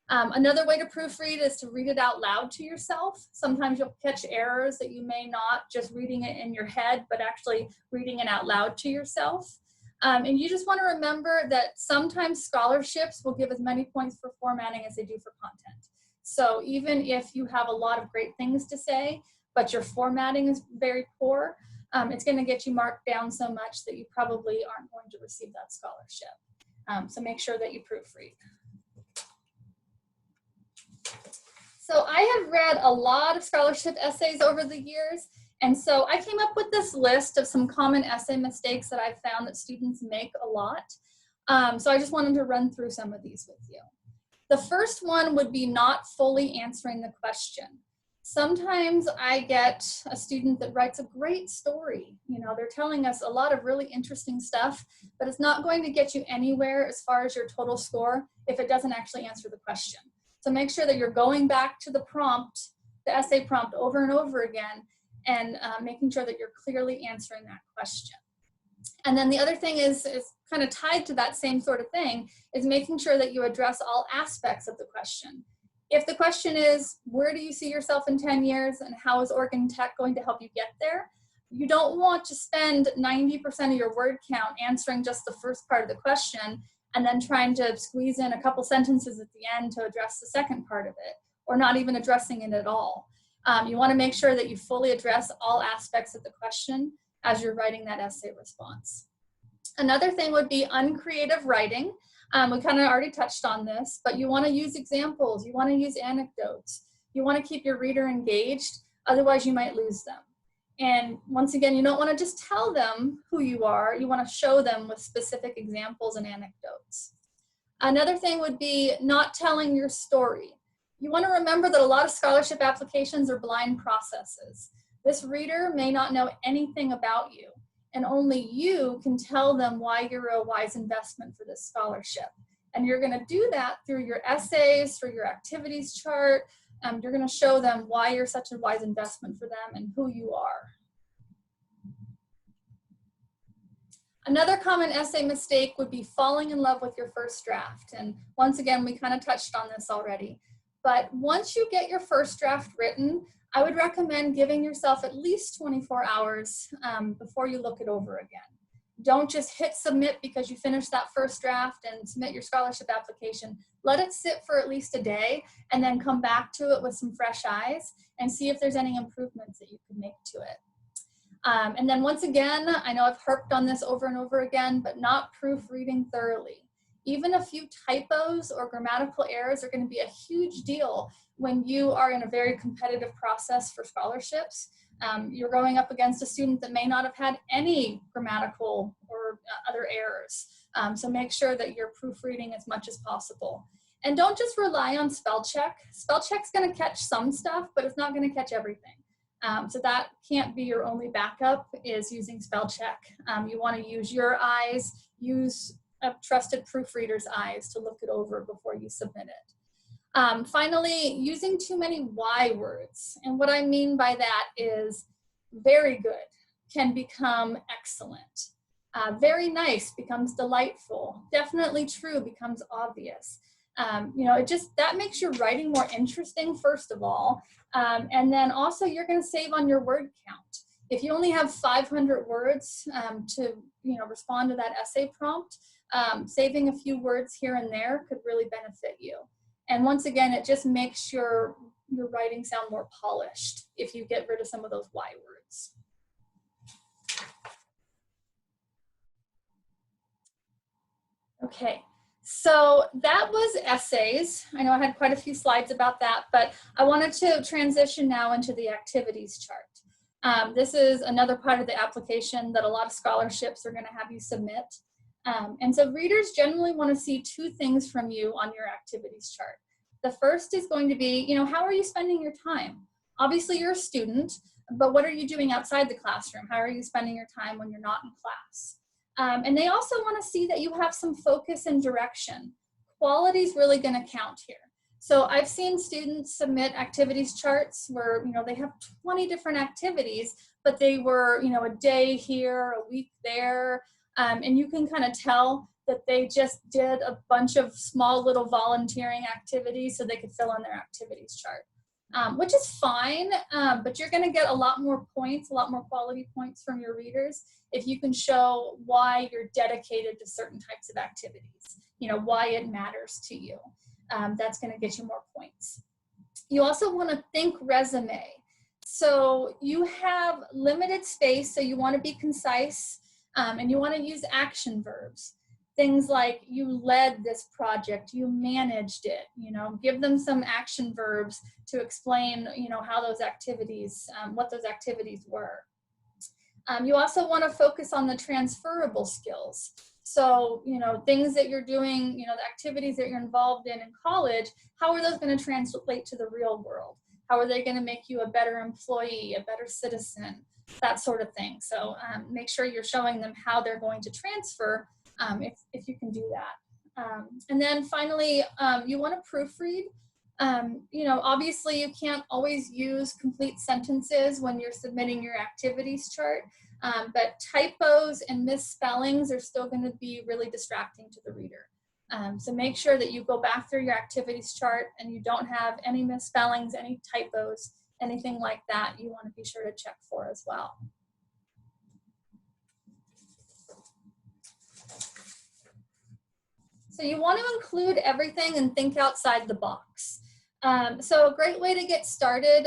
Another way to proofread is to read it out loud to yourself. Sometimes you'll catch errors that you may not just reading it in your head, but actually reading it out loud to yourself. And you just want to remember that sometimes scholarships will give as many points for formatting as they do for content. So even if you have a lot of great things to say, but your formatting is very poor, it's going to get you marked down so much that you probably aren't going to receive that scholarship. So make sure that you proofread. So I have read a lot of scholarship essays over the years, and so I came up with this list of some common essay mistakes that I've found that students make a lot. So I just wanted to run through some of these with you. The first one would be not fully answering the question. Sometimes I get a student that writes a great story. You know, they're telling us a lot of really interesting stuff, but it's not going to get you anywhere as far as your total score if it doesn't actually answer the question. So make sure that you're going back to the prompt, the essay prompt over and over again, and making sure that you're clearly answering that question. And then the other thing is kind of tied to that same sort of thing, is making sure that you address all aspects of the question. If the question is, where do you see yourself in 10 years and how is Oregon Tech going to help you get there? You don't want to spend 90% of your word count answering just the first part of the question and then trying to squeeze in a couple sentences at the end to address the second part of it, or not even addressing it at all. You want to make sure that you fully address all aspects of the question as you're writing that essay response. Another thing would be uncreative writing. We kind of already touched on this, but you want to use examples, you want to use anecdotes, you want to keep your reader engaged, otherwise you might lose them. And once again, you don't want to just tell them who you are, you want to show them with specific examples and anecdotes. Another thing would be not telling your story. You want to remember that a lot of scholarship applications are blind processes. This reader may not know anything about you. and only you can tell them why you're a wise investment for this scholarship. And you're going to do that through your essays, through your activities chart. You're going to show them why you're such a wise investment for them and who you are. Another common essay mistake would be falling in love with your first draft. And once again, we kind of touched on this already. But once you get your first draft written, I would recommend giving yourself at least 24 hours before you look it over again. Don't just hit submit because you finished that first draft and submit your scholarship application. Let it sit for at least a day and then come back to it with some fresh eyes and see if there's any improvements that you can make to it. And then once again, I know I've harped on this over and over again, but not proofreading thoroughly. Even a few typos or grammatical errors are going to be a huge deal when you are in a very competitive process for scholarships. You're going up against a student that may not have had any grammatical or other errors. So make sure that you're proofreading as much as possible. And don't just rely on spell check. Spell check's going to catch some stuff, but it's not going to catch everything. So that can't be your only backup, is using spell check. You want to use your eyes, use a trusted proofreader's eyes to look it over before you submit it. Finally, using too many Y words. And what I mean by that is very good can become excellent. Very nice becomes delightful. Definitely true becomes obvious. That makes your writing more interesting, first of all. And then also you're going to save on your word count. If you only have 500 words to respond to that essay prompt, saving a few words here and there could really benefit you. And once again, it just makes your writing sound more polished if you get rid of some of those Y words. Okay. So that was essays. I know I had quite a few slides about that, but I wanted to transition now into the activities chart. This is another part of the application that a lot of scholarships are going to have you submit. And so readers generally want to see two things from you on your activities chart. The first is going to be, how are you spending your time? Obviously you're a student, but what are you doing outside the classroom? How are you spending your time when you're not in class? And they also want to see that you have some focus and direction. Quality is really going to count here. So I've seen students submit activities charts where, they have 20 different activities, but they were, a day here, a week there. And you can kind of tell that they just did a bunch of small little volunteering activities so they could fill in their activities chart. Which is fine, but you're going to get a lot more points, a lot more quality points from your readers if you can show why you're dedicated to certain types of activities, why it matters to you. That's going to get you more points. You also want to think resume. So you have limited space, so you want to be concise, and you want to use action verbs. Things like you led this project, you managed it, give them some action verbs to explain, how those activities, what those activities were. You also want to focus on the transferable skills. So, things that you're doing, the activities that you're involved in college, how are those going to translate to the real world? How are they going to make you a better employee, a better citizen, that sort of thing. So make sure you're showing them how they're going to transfer if you can do that. And then finally, you want to proofread. Obviously you can't always use complete sentences when you're submitting your activities chart, but typos and misspellings are still going to be really distracting to the reader. So make sure that you go back through your activities chart and you don't have any misspellings, any typos, anything like that. You want to be sure to check for as well. So you want to include everything and think outside the box. So a great way to get started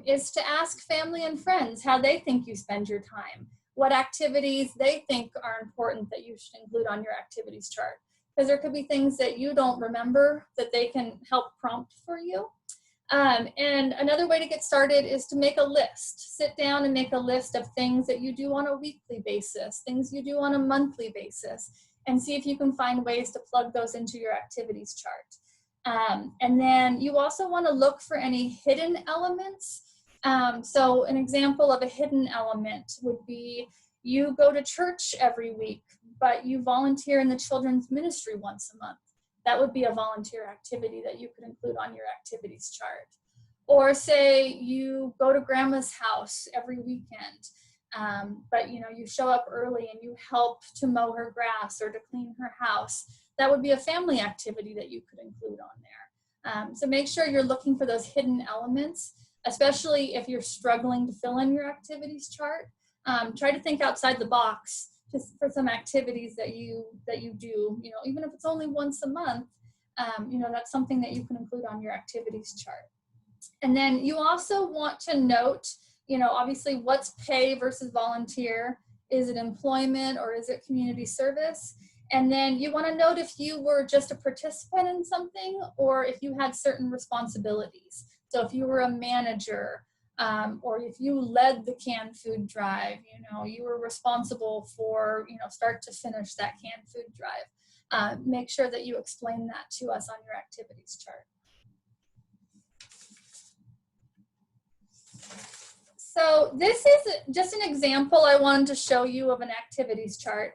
is to ask family and friends how they think you spend your time, what activities they think are important that you should include on your activities chart. Because there could be things that you don't remember that they can help prompt for you. And another way to get started is to make a list. Sit down and make a list of things that you do on a weekly basis, things you do on a monthly basis, and see if you can find ways to plug those into your activities chart. And then you also want to look for any hidden elements. So an example of a hidden element would be you go to church every week, but you volunteer in the children's ministry once a month. That would be a volunteer activity that you could include on your activities chart. Or say you go to grandma's house every weekend, but you show up early and you help to mow her grass or to clean her house. That would be a family activity that you could include on there. So make sure you're looking for those hidden elements, especially if you're struggling to fill in your activities chart. Try to think outside the box just for some activities that you do, even if it's only once a month, that's something that you can include on your activities chart. And then you also want to note, obviously what's pay versus volunteer. Is it employment or is it community service? And then you want to note if you were just a participant in something or if you had certain responsibilities. So if you were a manager, or if you led the canned food drive, you were responsible for, start to finish that canned food drive. Make sure that you explain that to us on your activities chart. So this is just an example I wanted to show you of an activities chart.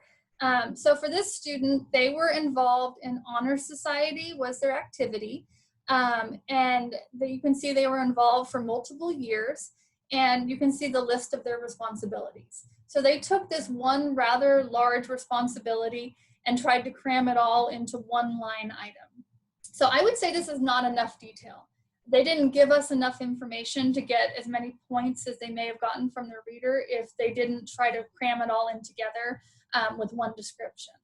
So for this student, they were involved in Honor Society was their activity. And you can see they were involved for multiple years, and you can see the list of their responsibilities. So they took this one rather large responsibility and tried to cram it all into one line item. So I would say this is not enough detail. They didn't give us enough information to get as many points as they may have gotten from their reader if they didn't try to cram it all in together with one description.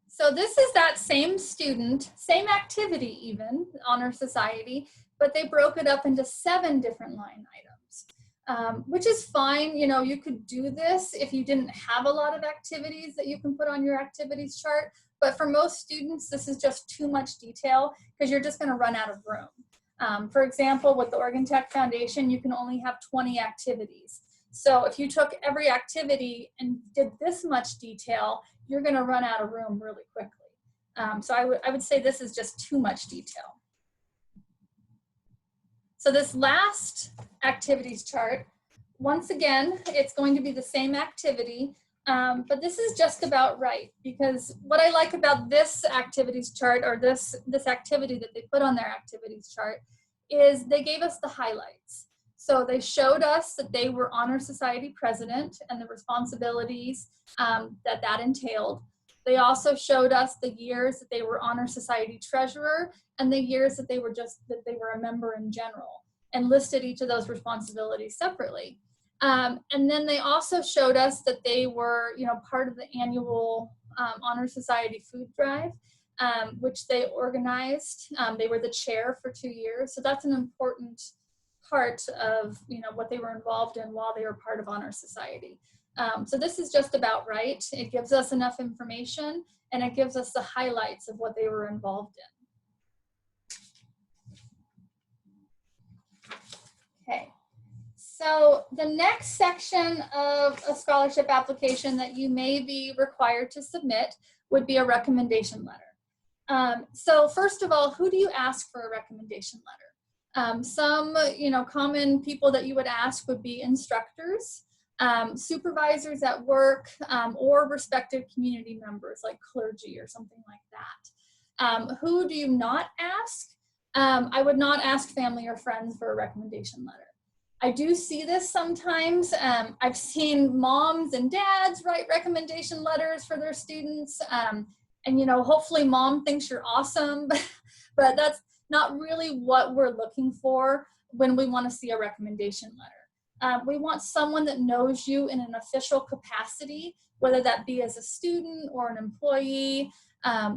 So this is that same student, same activity even, Honor Society, but they broke it up into 7 different line items, which is fine. You could do this if you didn't have a lot of activities that you can put on your activities chart. But for most students, this is just too much detail because you're just going to run out of room. For example, with the Oregon Tech Foundation, you can only have 20 activities. So if you took every activity and did this much detail, you're going to run out of room really quickly. So I would say this is just too much detail. So this last activities chart, once again, it's going to be the same activity, but this is just about right, because what I like about this activities chart, or this activity that they put on their activities chart, is they gave us the highlights. So they showed us that they were Honor Society president and the responsibilities that entailed. They also showed us the years that they were Honor Society treasurer and the years that they were a member in general, and listed each of those responsibilities separately. And then they also showed us that they were, part of the annual Honor Society food drive, which they organized. They were the chair for 2 years, so that's an important part of what they were involved in while they were part of Honor Society. So this is just about right. It gives us enough information, and it gives us the highlights of what they were involved in. Okay. So the next section of a scholarship application that you may be required to submit would be a recommendation letter. So first of all, who do you ask for a recommendation letter? Some common people that you would ask would be instructors, supervisors at work, or respective community members like clergy or something like that. Who do you not ask? I would not ask family or friends for a recommendation letter. I do see this sometimes. I've seen moms and dads write recommendation letters for their students. And hopefully mom thinks you're awesome, but that's not really what we're looking for when we want to see a recommendation letter. We want someone that knows you in an official capacity, whether that be as a student or an employee.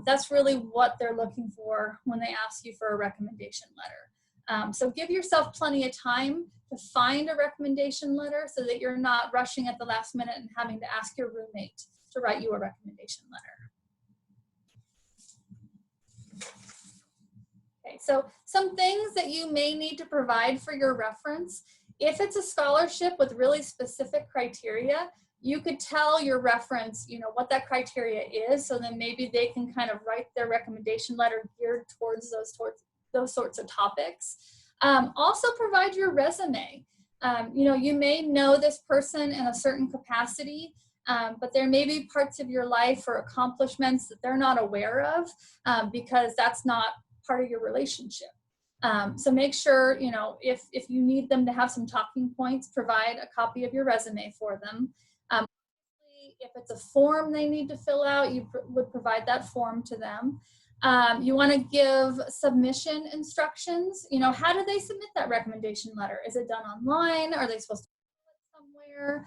That's really what they're looking for when they ask you for a recommendation letter. So give yourself plenty of time to find a recommendation letter so that you're not rushing at the last minute and having to ask your roommate to write you a recommendation letter. Okay, so some things that you may need to provide for your reference. If it's a scholarship with really specific criteria, you could tell your reference, what that criteria is, so then maybe they can kind of write their recommendation letter geared towards those sorts of topics. Also provide your resume. You know, you may know this person in a certain capacity, but there may be parts of your life or accomplishments that they're not aware of because that's not part of your relationship. So make sure, you know, if you need them to have some talking points, provide a copy of your resume for them. If it's a form they need to fill out, you would provide that form to them. You want to give submission instructions. You know, how do they submit that recommendation letter? Is it done online? Are they supposed to do it somewhere?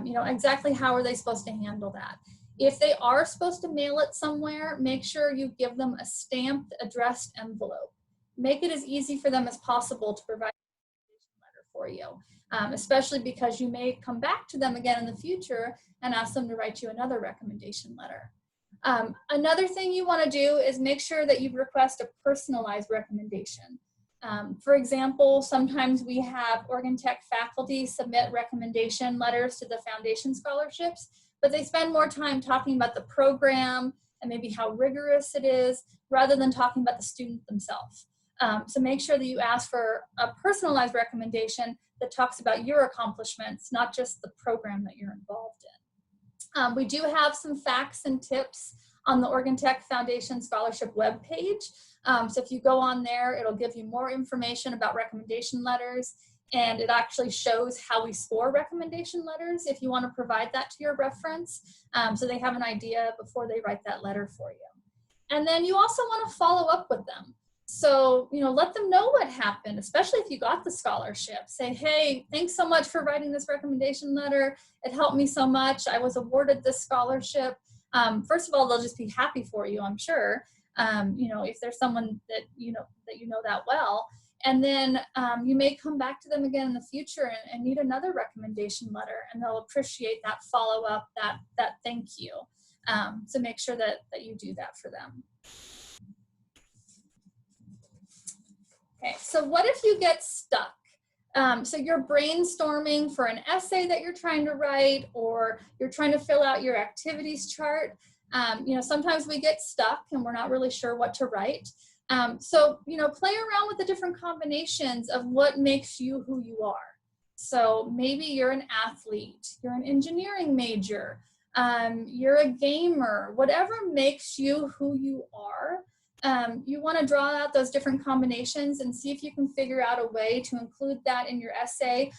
You know, exactly how are they supposed to handle that? If they are supposed to mail it somewhere, make sure you give them a stamped, addressed envelope. Make it as easy for them as possible to provide a letter for you, especially because you may come back to them again in the future and ask them to write you another recommendation letter. Another thing you want to do is make sure that you request a personalized recommendation. For example, sometimes we have Oregon Tech faculty submit recommendation letters to the foundation scholarships, but they spend more time talking about the program and maybe how rigorous it is rather than talking about the student themselves. So make sure that you ask for a personalized recommendation that talks about your accomplishments, not just the program that you're involved in. We do have some facts and tips on the Oregon Tech Foundation Scholarship webpage. So if you go on there, it'll give you more information about recommendation letters, and it actually shows how we score recommendation letters if you want to provide that to your reference, so they have an idea before they write that letter for you. And then you also want to follow up with them. So, you know, let them know what happened, especially if you got the scholarship. Say, hey, thanks so much for writing this recommendation letter. It helped me so much. I was awarded this scholarship. First of all, they'll just be happy for you, I'm sure. You know, if there's someone that you know that well. And then you may come back to them again in the future and need another recommendation letter, and they'll appreciate that follow-up, that thank you. So make sure that you do that for them. Okay, so what if you get stuck? So you're brainstorming for an essay that you're trying to write, or you're trying to fill out your activities chart. You know, sometimes we get stuck and we're not really sure what to write. So, you know, play around with the different combinations of what makes you who you are. So maybe you're an athlete, you're an engineering major, you're a gamer, whatever makes you who you are. You want to draw out those different combinations and see if you can figure out a way to include that in your essay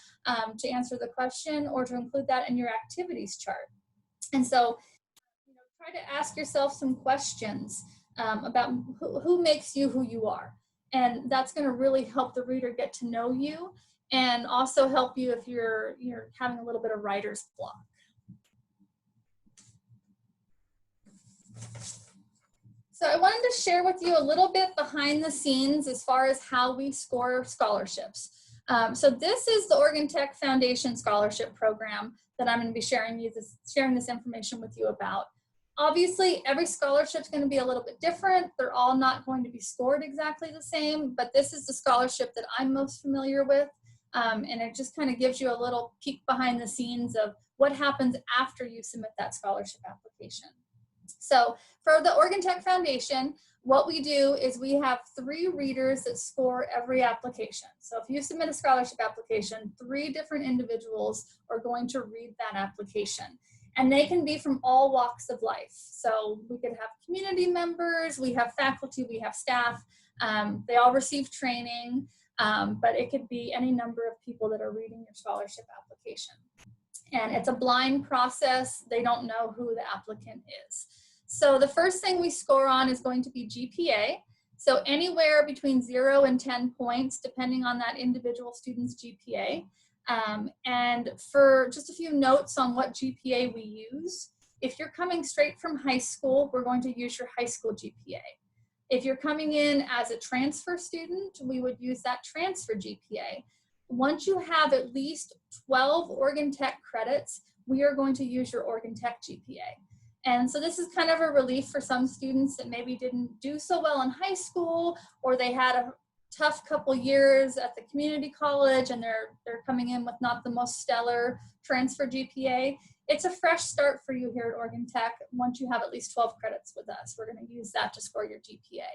to answer the question, or to include that in your activities chart. And so, you know, try to ask yourself some questions about who makes you who you are. And that's going to really help the reader get to know you, and also help you if you're having a little bit of writer's block. So I wanted to share with you a little bit behind the scenes as far as how we score scholarships. So this is the Oregon Tech Foundation Scholarship Program that I'm going to be sharing this information with you about. Obviously, every scholarship is going to be a little bit different. They're all not going to be scored exactly the same, but this is the scholarship that I'm most familiar with. And it just kind of gives you a little peek behind the scenes of what happens after you submit that scholarship application. So for the Oregon Tech Foundation, what we do is we have 3 readers that score every application. So if you submit a scholarship application, 3 different individuals are going to read that application. And they can be from all walks of life. So we could have community members, we have faculty, we have staff. They all receive training, but it could be any number of people that are reading your scholarship application. And it's a blind process. They don't know who the applicant is. So the first thing we score on is going to be GPA. So anywhere between 0 and 10 points, depending on that individual student's GPA. And for just a few notes on what GPA we use, if you're coming straight from high school, we're going to use your high school GPA. If you're coming in as a transfer student, we would use that transfer GPA. Once you have at least 12 Oregon Tech credits, we are going to use your Oregon Tech GPA. And so this is kind of a relief for some students that maybe didn't do so well in high school, or they had a tough couple years at the community college and they're coming in with not the most stellar transfer GPA. It's a fresh start for you here at Oregon Tech. Once you have at least 12 credits with us, we're going to use that to score your GPA.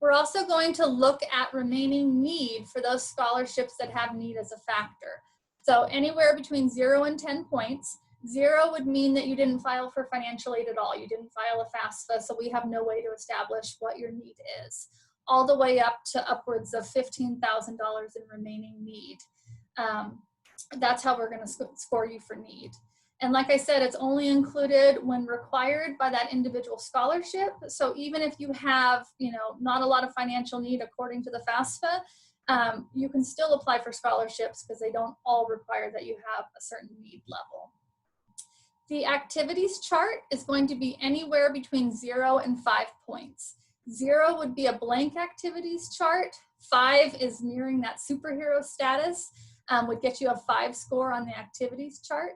We're also going to look at remaining need for those scholarships that have need as a factor. So anywhere between 0 and 10 points. 0 would mean that you didn't file for financial aid at all. You didn't file a FAFSA, so we have no way to establish what your need is. All the way up to upwards of $15,000 in remaining need. That's how we're going to score you for need. And like I said, it's only included when required by that individual scholarship. So even if you have, not a lot of financial need according to the FAFSA, you can still apply for scholarships because they don't all require that you have a certain need level. The activities chart is going to be anywhere between 0 and 5 points. 0 would be a blank activities chart. 5 is nearing that superhero status, would get you a 5 score on the activities chart.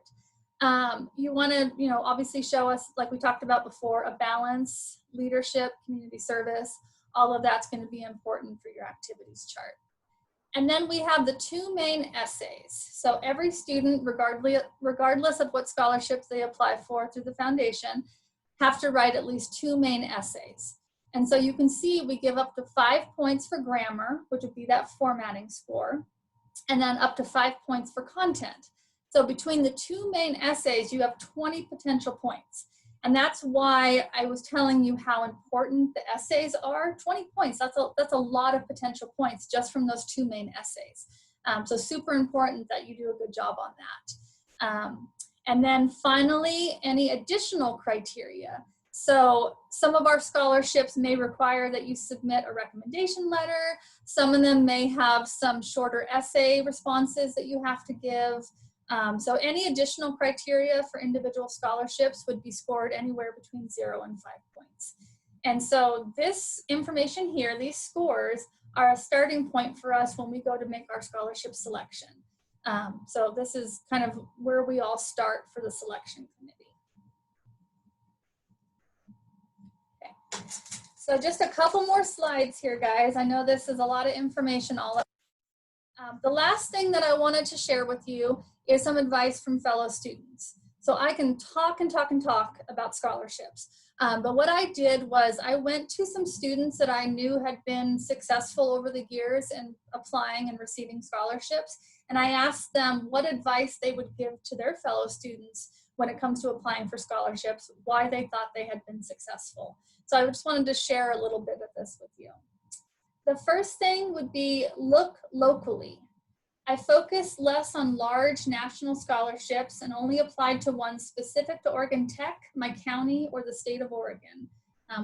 You want to, obviously show us, like we talked about before, a balance, leadership, community service. All of that's going to be important for your activities chart. And then we have the 2 main essays. So every student, regardless of what scholarships they apply for through the foundation, have to write at least 2 main essays. And so you can see we give up to 5 points for grammar, which would be that formatting score, and then up to 5 points for content. So between the 2 main essays, you have 20 potential points. And that's why I was telling you how important the essays are. 20 points, that's a lot of potential points just from those 2 main essays. So super important that you do a good job on that. And then finally, any additional criteria. So some of our scholarships may require that you submit a recommendation letter. Some of them may have some shorter essay responses that you have to give. So any additional criteria for individual scholarships would be scored anywhere between 0 and 5 points. And so this information here, these scores, are a starting point for us when we go to make our scholarship selection. So this is kind of where we all start for the selection committee. Okay. So just a couple more slides here, guys. I know this is a lot of information all at the last thing that I wanted to share with you is some advice from fellow students. So I can talk and talk and talk about scholarships. But what I did was I went to some students that I knew had been successful over the years in applying and receiving scholarships. And I asked them what advice they would give to their fellow students when it comes to applying for scholarships, why they thought they had been successful. So I just wanted to share a little bit of this with you. The first thing would be look locally. I focused less on large national scholarships and only applied to ones specific to Oregon Tech, my county, or the state of Oregon.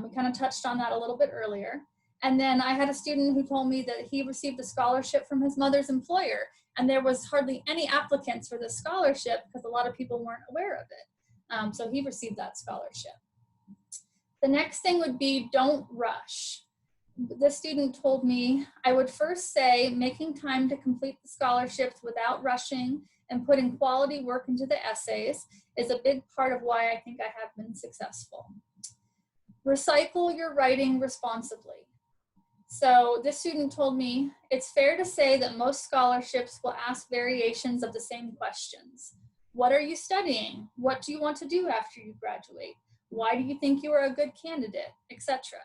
We kind of touched on that a little bit earlier. And then I had a student who told me that he received a scholarship from his mother's employer, and there was hardly any applicants for this scholarship because a lot of people weren't aware of it. So he received that scholarship. The next thing would be don't rush. This student told me I would first say making time to complete the scholarships without rushing and putting quality work into the essays is a big part of why I think I have been successful. Recycle your writing responsibly. So this student told me it's fair to say that most scholarships will ask variations of the same questions. What are you studying? What do you want to do after you graduate? Why do you think you are a good candidate, etc.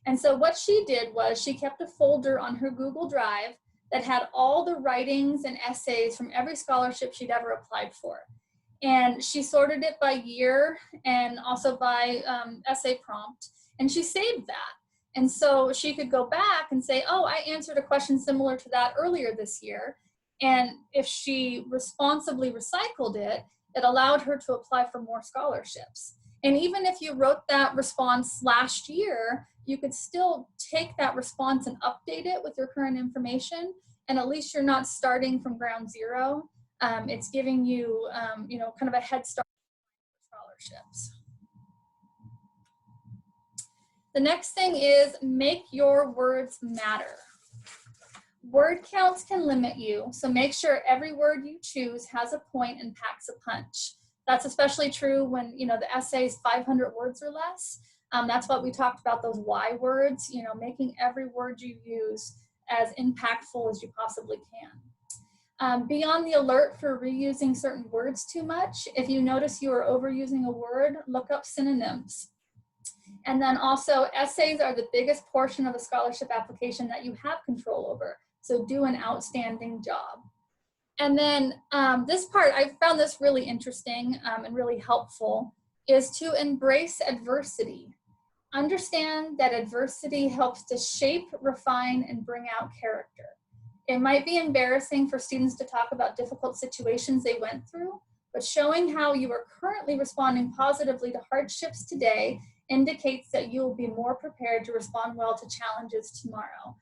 And so what she did was she kept a folder on her Google Drive that had all the writings and essays from every scholarship she'd ever applied for. And she sorted it by year and also by essay prompt, and she saved that. And so she could go back and say, oh, I answered a question similar to that earlier this year. And if she responsibly recycled it, it allowed her to apply for more scholarships. And even if you wrote that response last year, you could still take that response and update it with your current information. And at least you're not starting from ground zero. It's giving you, kind of a head start for scholarships. The next thing is make your words matter. Word counts can limit you, so make sure every word you choose has a point and packs a punch. That's especially true when, the essay is 500 words or less. That's what we talked about, those why words, making every word you use as impactful as you possibly can. Be on the alert for reusing certain words too much. If you notice you are overusing a word, look up synonyms. And then also essays are the biggest portion of a scholarship application that you have control over. So do an outstanding job. And then this part, I found this really interesting and really helpful, is to embrace adversity. Understand that adversity helps to shape, refine, and bring out character. It might be embarrassing for students to talk about difficult situations they went through, but showing how you are currently responding positively to hardships today indicates that you will be more prepared to respond well to challenges tomorrow.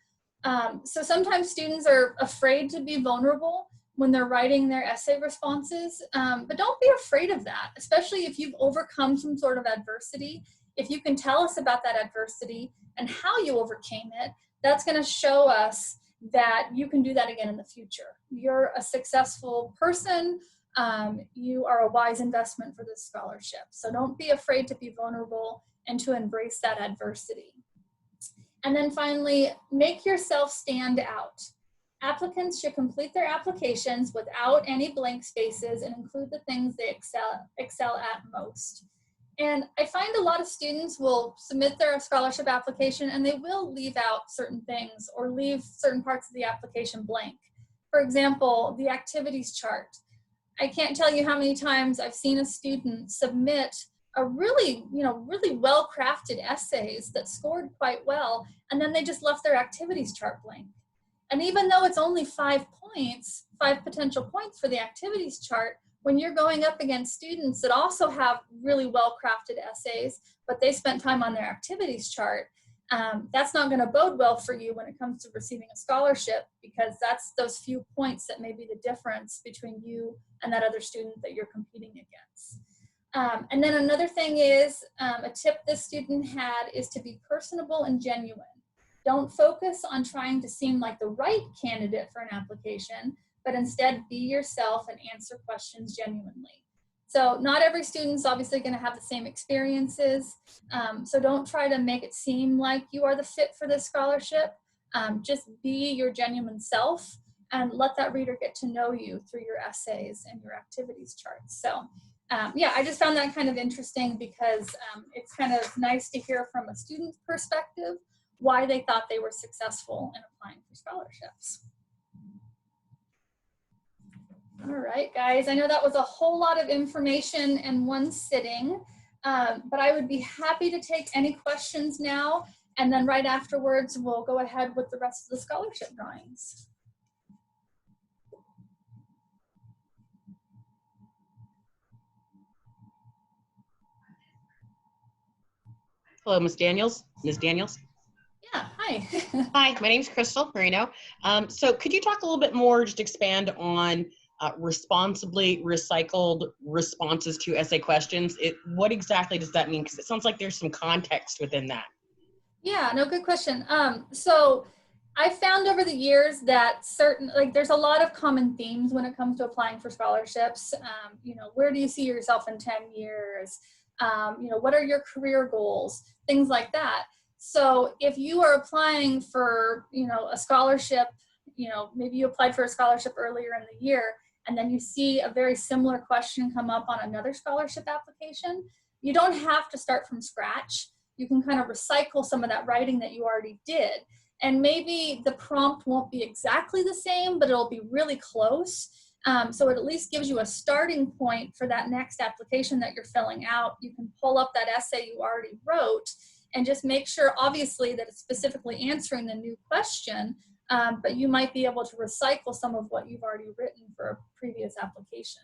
So sometimes students are afraid to be vulnerable when they're writing their essay responses, but don't be afraid of that, especially if you've overcome some sort of adversity. If you can tell us about that adversity and how you overcame it, that's going to show us that you can do that again in the future. You're a successful person. You are a wise investment for this scholarship. So don't be afraid to be vulnerable and to embrace that adversity. And then finally, make yourself stand out. Applicants should complete their applications without any blank spaces and include the things they excel at most. And I find a lot of students will submit their scholarship application and they will leave out certain things or leave certain parts of the application blank. For example, the activities chart. I can't tell you how many times I've seen a student submit a really well-crafted essays that scored quite well, and then they just left their activities chart blank. And even though it's only 5 points, 5 potential points for the activities chart, when you're going up against students that also have really well-crafted essays, but they spent time on their activities chart, that's not going to bode well for you when it comes to receiving a scholarship, because that's those few points that may be the difference between you and that other student that you're competing against. And then another thing is, a tip this student had is to be personable and genuine. Don't focus on trying to seem like the right candidate for an application, but instead be yourself and answer questions genuinely. So not every student's obviously going to have the same experiences. So don't try to make it seem like you are the fit for this scholarship. Just be your genuine self and let that reader get to know you through your essays and your activities charts. So yeah, I just found that kind of interesting because it's kind of nice to hear from a student's perspective why they thought they were successful in applying for scholarships. All right, guys, I know that was a whole lot of information in one sitting, but I would be happy to take any questions now, and then right afterwards, we'll go ahead with the rest of the scholarship drawings. Hello, Ms. Daniels. Ms. Daniels. Yeah, hi. Hi, my name is Crystal Marino. So could you talk a little bit more, just expand on responsibly recycled responses to essay questions? What exactly does that mean? Because it sounds like there's some context within that. Yeah, no, good question. So I found over the years that there's a lot of common themes when it comes to applying for scholarships. You know, where do you see yourself in 10 years? You know, what are your career goals? Things like that. So if you are applying for, you know, a scholarship, you know, maybe you applied for a scholarship earlier in the year, and then you see a very similar question come up on another scholarship application, you don't have to start from scratch. You can kind of recycle some of that writing that you already did. And maybe the prompt won't be exactly the same, but it'll be really close. So it at least gives you a starting point for that next application that you're filling out. You can pull up that essay you already wrote and just make sure, obviously, that it's specifically answering the new question, but you might be able to recycle some of what you've already written for a previous application.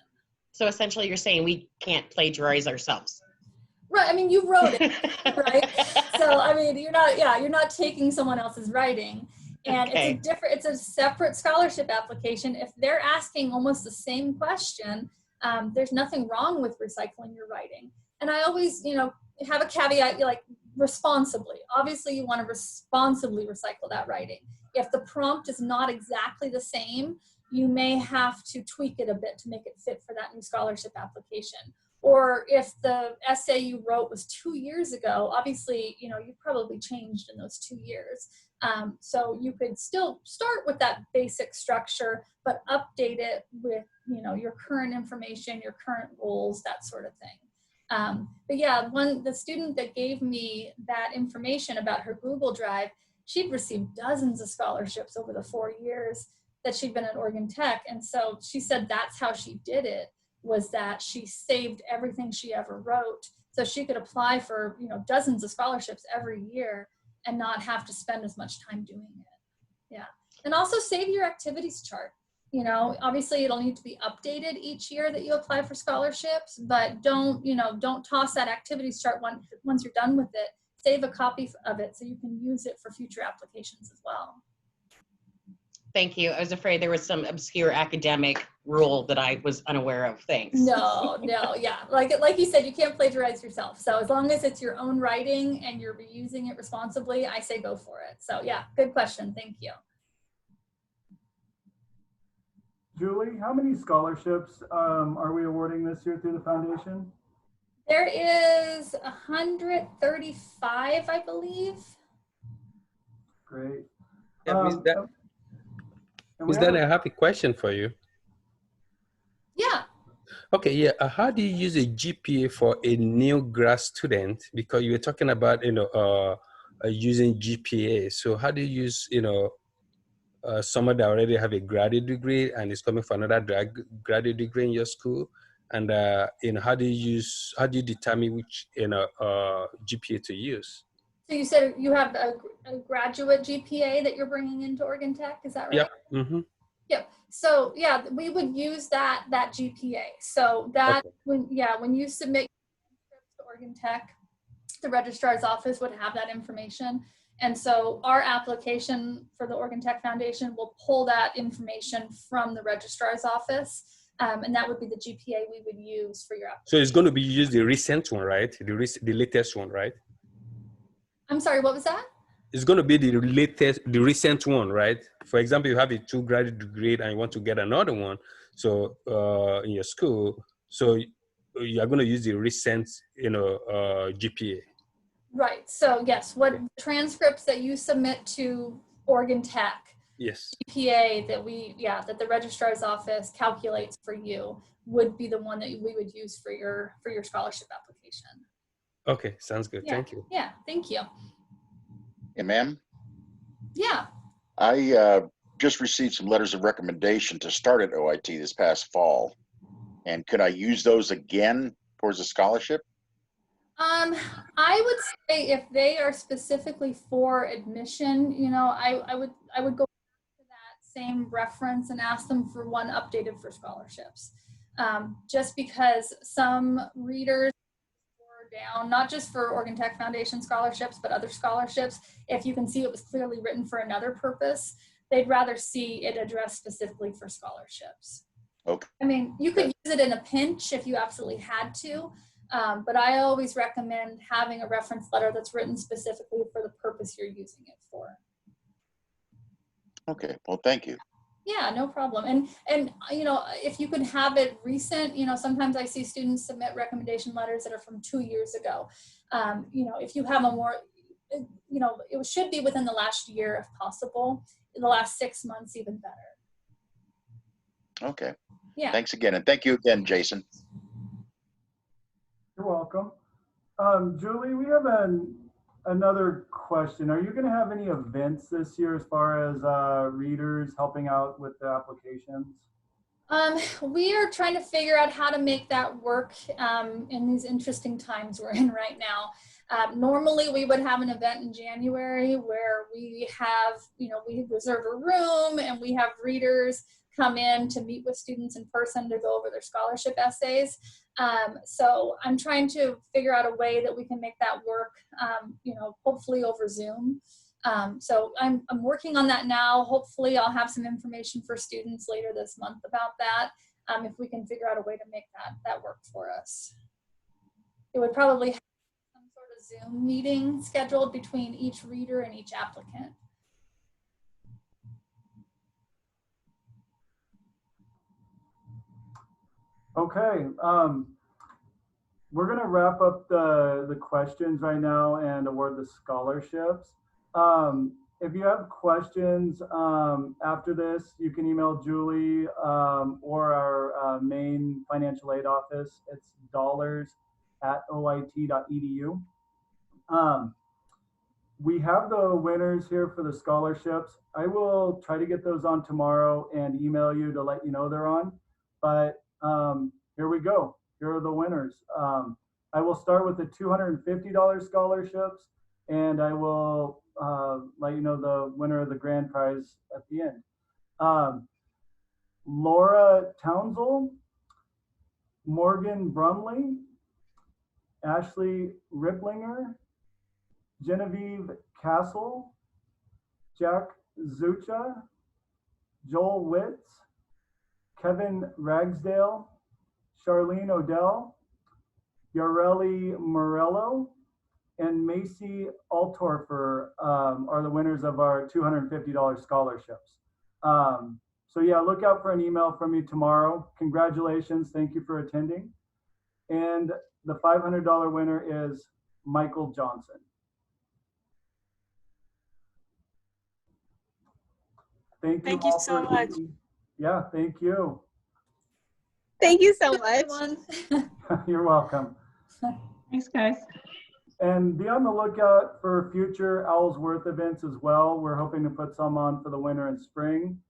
So essentially you're saying we can't plagiarize ourselves. Right, I mean, you wrote it, right? So, I mean, you're not taking someone else's writing. And Okay. it's a separate scholarship application. If they're asking almost the same question, there's nothing wrong with recycling your writing. And I always, you know, have a caveat, like responsibly. Obviously, you want to responsibly recycle that writing. If the prompt is not exactly the same, you may have to tweak it a bit to make it fit for that new scholarship application. Or if the essay you wrote was 2 years ago, obviously, you know, you've probably changed in those 2 years. So you could still start with that basic structure, but update it with, you know, your current information, your current goals, that sort of thing. But yeah, the student that gave me that information about her Google Drive, she'd received dozens of scholarships over the 4 years that she'd been at Oregon Tech. And so she said that's how she did it, was that she saved everything she ever wrote so she could apply for, dozens of scholarships every year and not have to spend as much time doing it. Yeah. And also save your activities chart. Obviously it'll need to be updated each year that you apply for scholarships, but don't toss that activities chart once you're done with it. Save a copy of it so you can use it for future applications as well. Thank you. I was afraid there was some obscure academic rule that I was unaware of. Thanks. No, yeah. Like you said, you can't plagiarize yourself. So as long as it's your own writing and you're reusing it responsibly, I say go for it. So yeah, good question. Thank you. Julie, how many scholarships are we awarding this year through the foundation? There is 135, I believe. Great. Yeah, Miss Dan, I have a question for you. Yeah. Okay, yeah. How do you use a GPA for a new grad student? Because you were talking about, using GPA. So how do you use, someone that already have a graduate degree and is coming for another graduate degree in your school? And, how do you determine which, GPA to use? So you said you have a graduate GPA that you're bringing into Oregon Tech, is that right? Yep. Mm-hmm. Yep. So yeah, we would use that GPA. So that Okay. when you submit to Oregon Tech, the registrar's office would have that information. And so our application for the Oregon Tech Foundation will pull that information from the registrar's office. And that would be the GPA we would use for your application. So it's going to be used the recent one, right? The latest one, right? I'm sorry, what was that? It's going to be the recent one, right? For example, you have a 2 graduate degree and you want to get another one. So in your school, so you are going to use the recent, GPA. Right. So yes, what transcripts that you submit to Oregon Tech, Yes. GPA that the registrar's office calculates for you would be the one that we would use for your scholarship application. Okay, sounds good. Yeah. Thank you. Yeah, thank you. Hey, ma'am, Yeah. I just received some letters of recommendation to start at OIT this past fall. And could I use those again towards a scholarship? I would say if they are specifically for admission, I would go back to that same reference and ask them for one updated for scholarships. Just because some readers down, not just for Oregon Tech Foundation scholarships, but other scholarships, if you can see it was clearly written for another purpose, they'd rather see it addressed specifically for scholarships. Okay. I mean, you could use it in a pinch if you absolutely had to, but I always recommend having a reference letter that's written specifically for the purpose you're using it for. Okay, well, thank you. Yeah, no problem. And if you could have it recent, sometimes I see students submit recommendation letters that are from 2 years ago. If you have a more, it should be within the last year if possible. In the last 6 months, even better. Okay. Yeah. Thanks again. And thank you again, Jason. You're welcome. Julie, we have another question. Are you going to have any events this year as far as readers helping out with the applications? We are trying to figure out how to make that work in these interesting times we're in right now. Normally we would have an event in January where we have, we reserve a room and we have readers come in to meet with students in person to go over their scholarship essays. So I'm trying to figure out a way that we can make that work, hopefully over Zoom. So I'm working on that now. Hopefully I'll have some information for students later this month about that. If we can figure out a way to make that work for us. It would probably have some sort of Zoom meeting scheduled between each reader and each applicant. Okay, we're going to wrap up the questions right now and award the scholarships. If you have questions after this, you can email Julie or our main financial aid office. It's oit.edu. We have the winners here for the scholarships. I will try to get those on tomorrow and email you to let you know they're on. But here we go. Here are the winners. I will start with the $250 scholarships, and I will let you know the winner of the grand prize at the end. Laura Townsell, Morgan Brumley, Ashley Riplinger, Genevieve Castle, Jack Zucha, Joel Witz, Kevin Ragsdale, Charlene Odell, Yareli Morello, and Macy Altorfer are the winners of our $250 scholarships. So yeah, look out for an email from me tomorrow. Congratulations, thank you for attending. And the $500 winner is Michael Johnson. Thank you all so for much. attending. Yeah, thank you. Thank you so much. Everyone. You're welcome. Thanks, guys. And be on the lookout for future Owlsworth events as well. We're hoping to put some on for the winter and spring.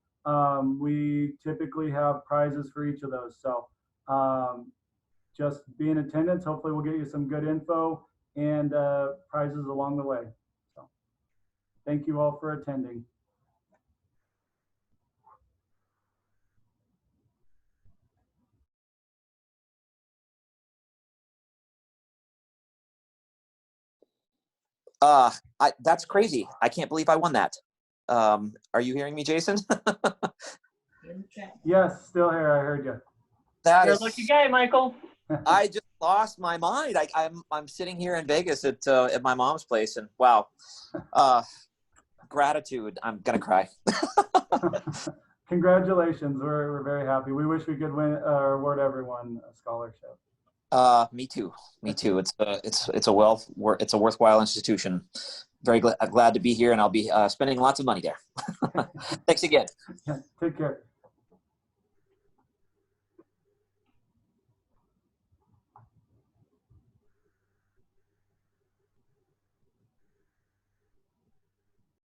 We typically have prizes for each of those. So just be in attendance. Hopefully we'll get you some good info and prizes along the way. So thank you all for attending. That's crazy. I can't believe I won that. Are you hearing me, Jason? Yes, still here. I heard you. That You're is, a lucky guy, Michael. I just lost my mind. I'm sitting here in Vegas at my mom's place, and wow, gratitude. I'm gonna cry. Congratulations. We're very happy. We wish we could award everyone a scholarship. Me too. Me too. It's a worthwhile institution. Very glad to be here, and I'll be spending lots of money there. Thanks again. Take care.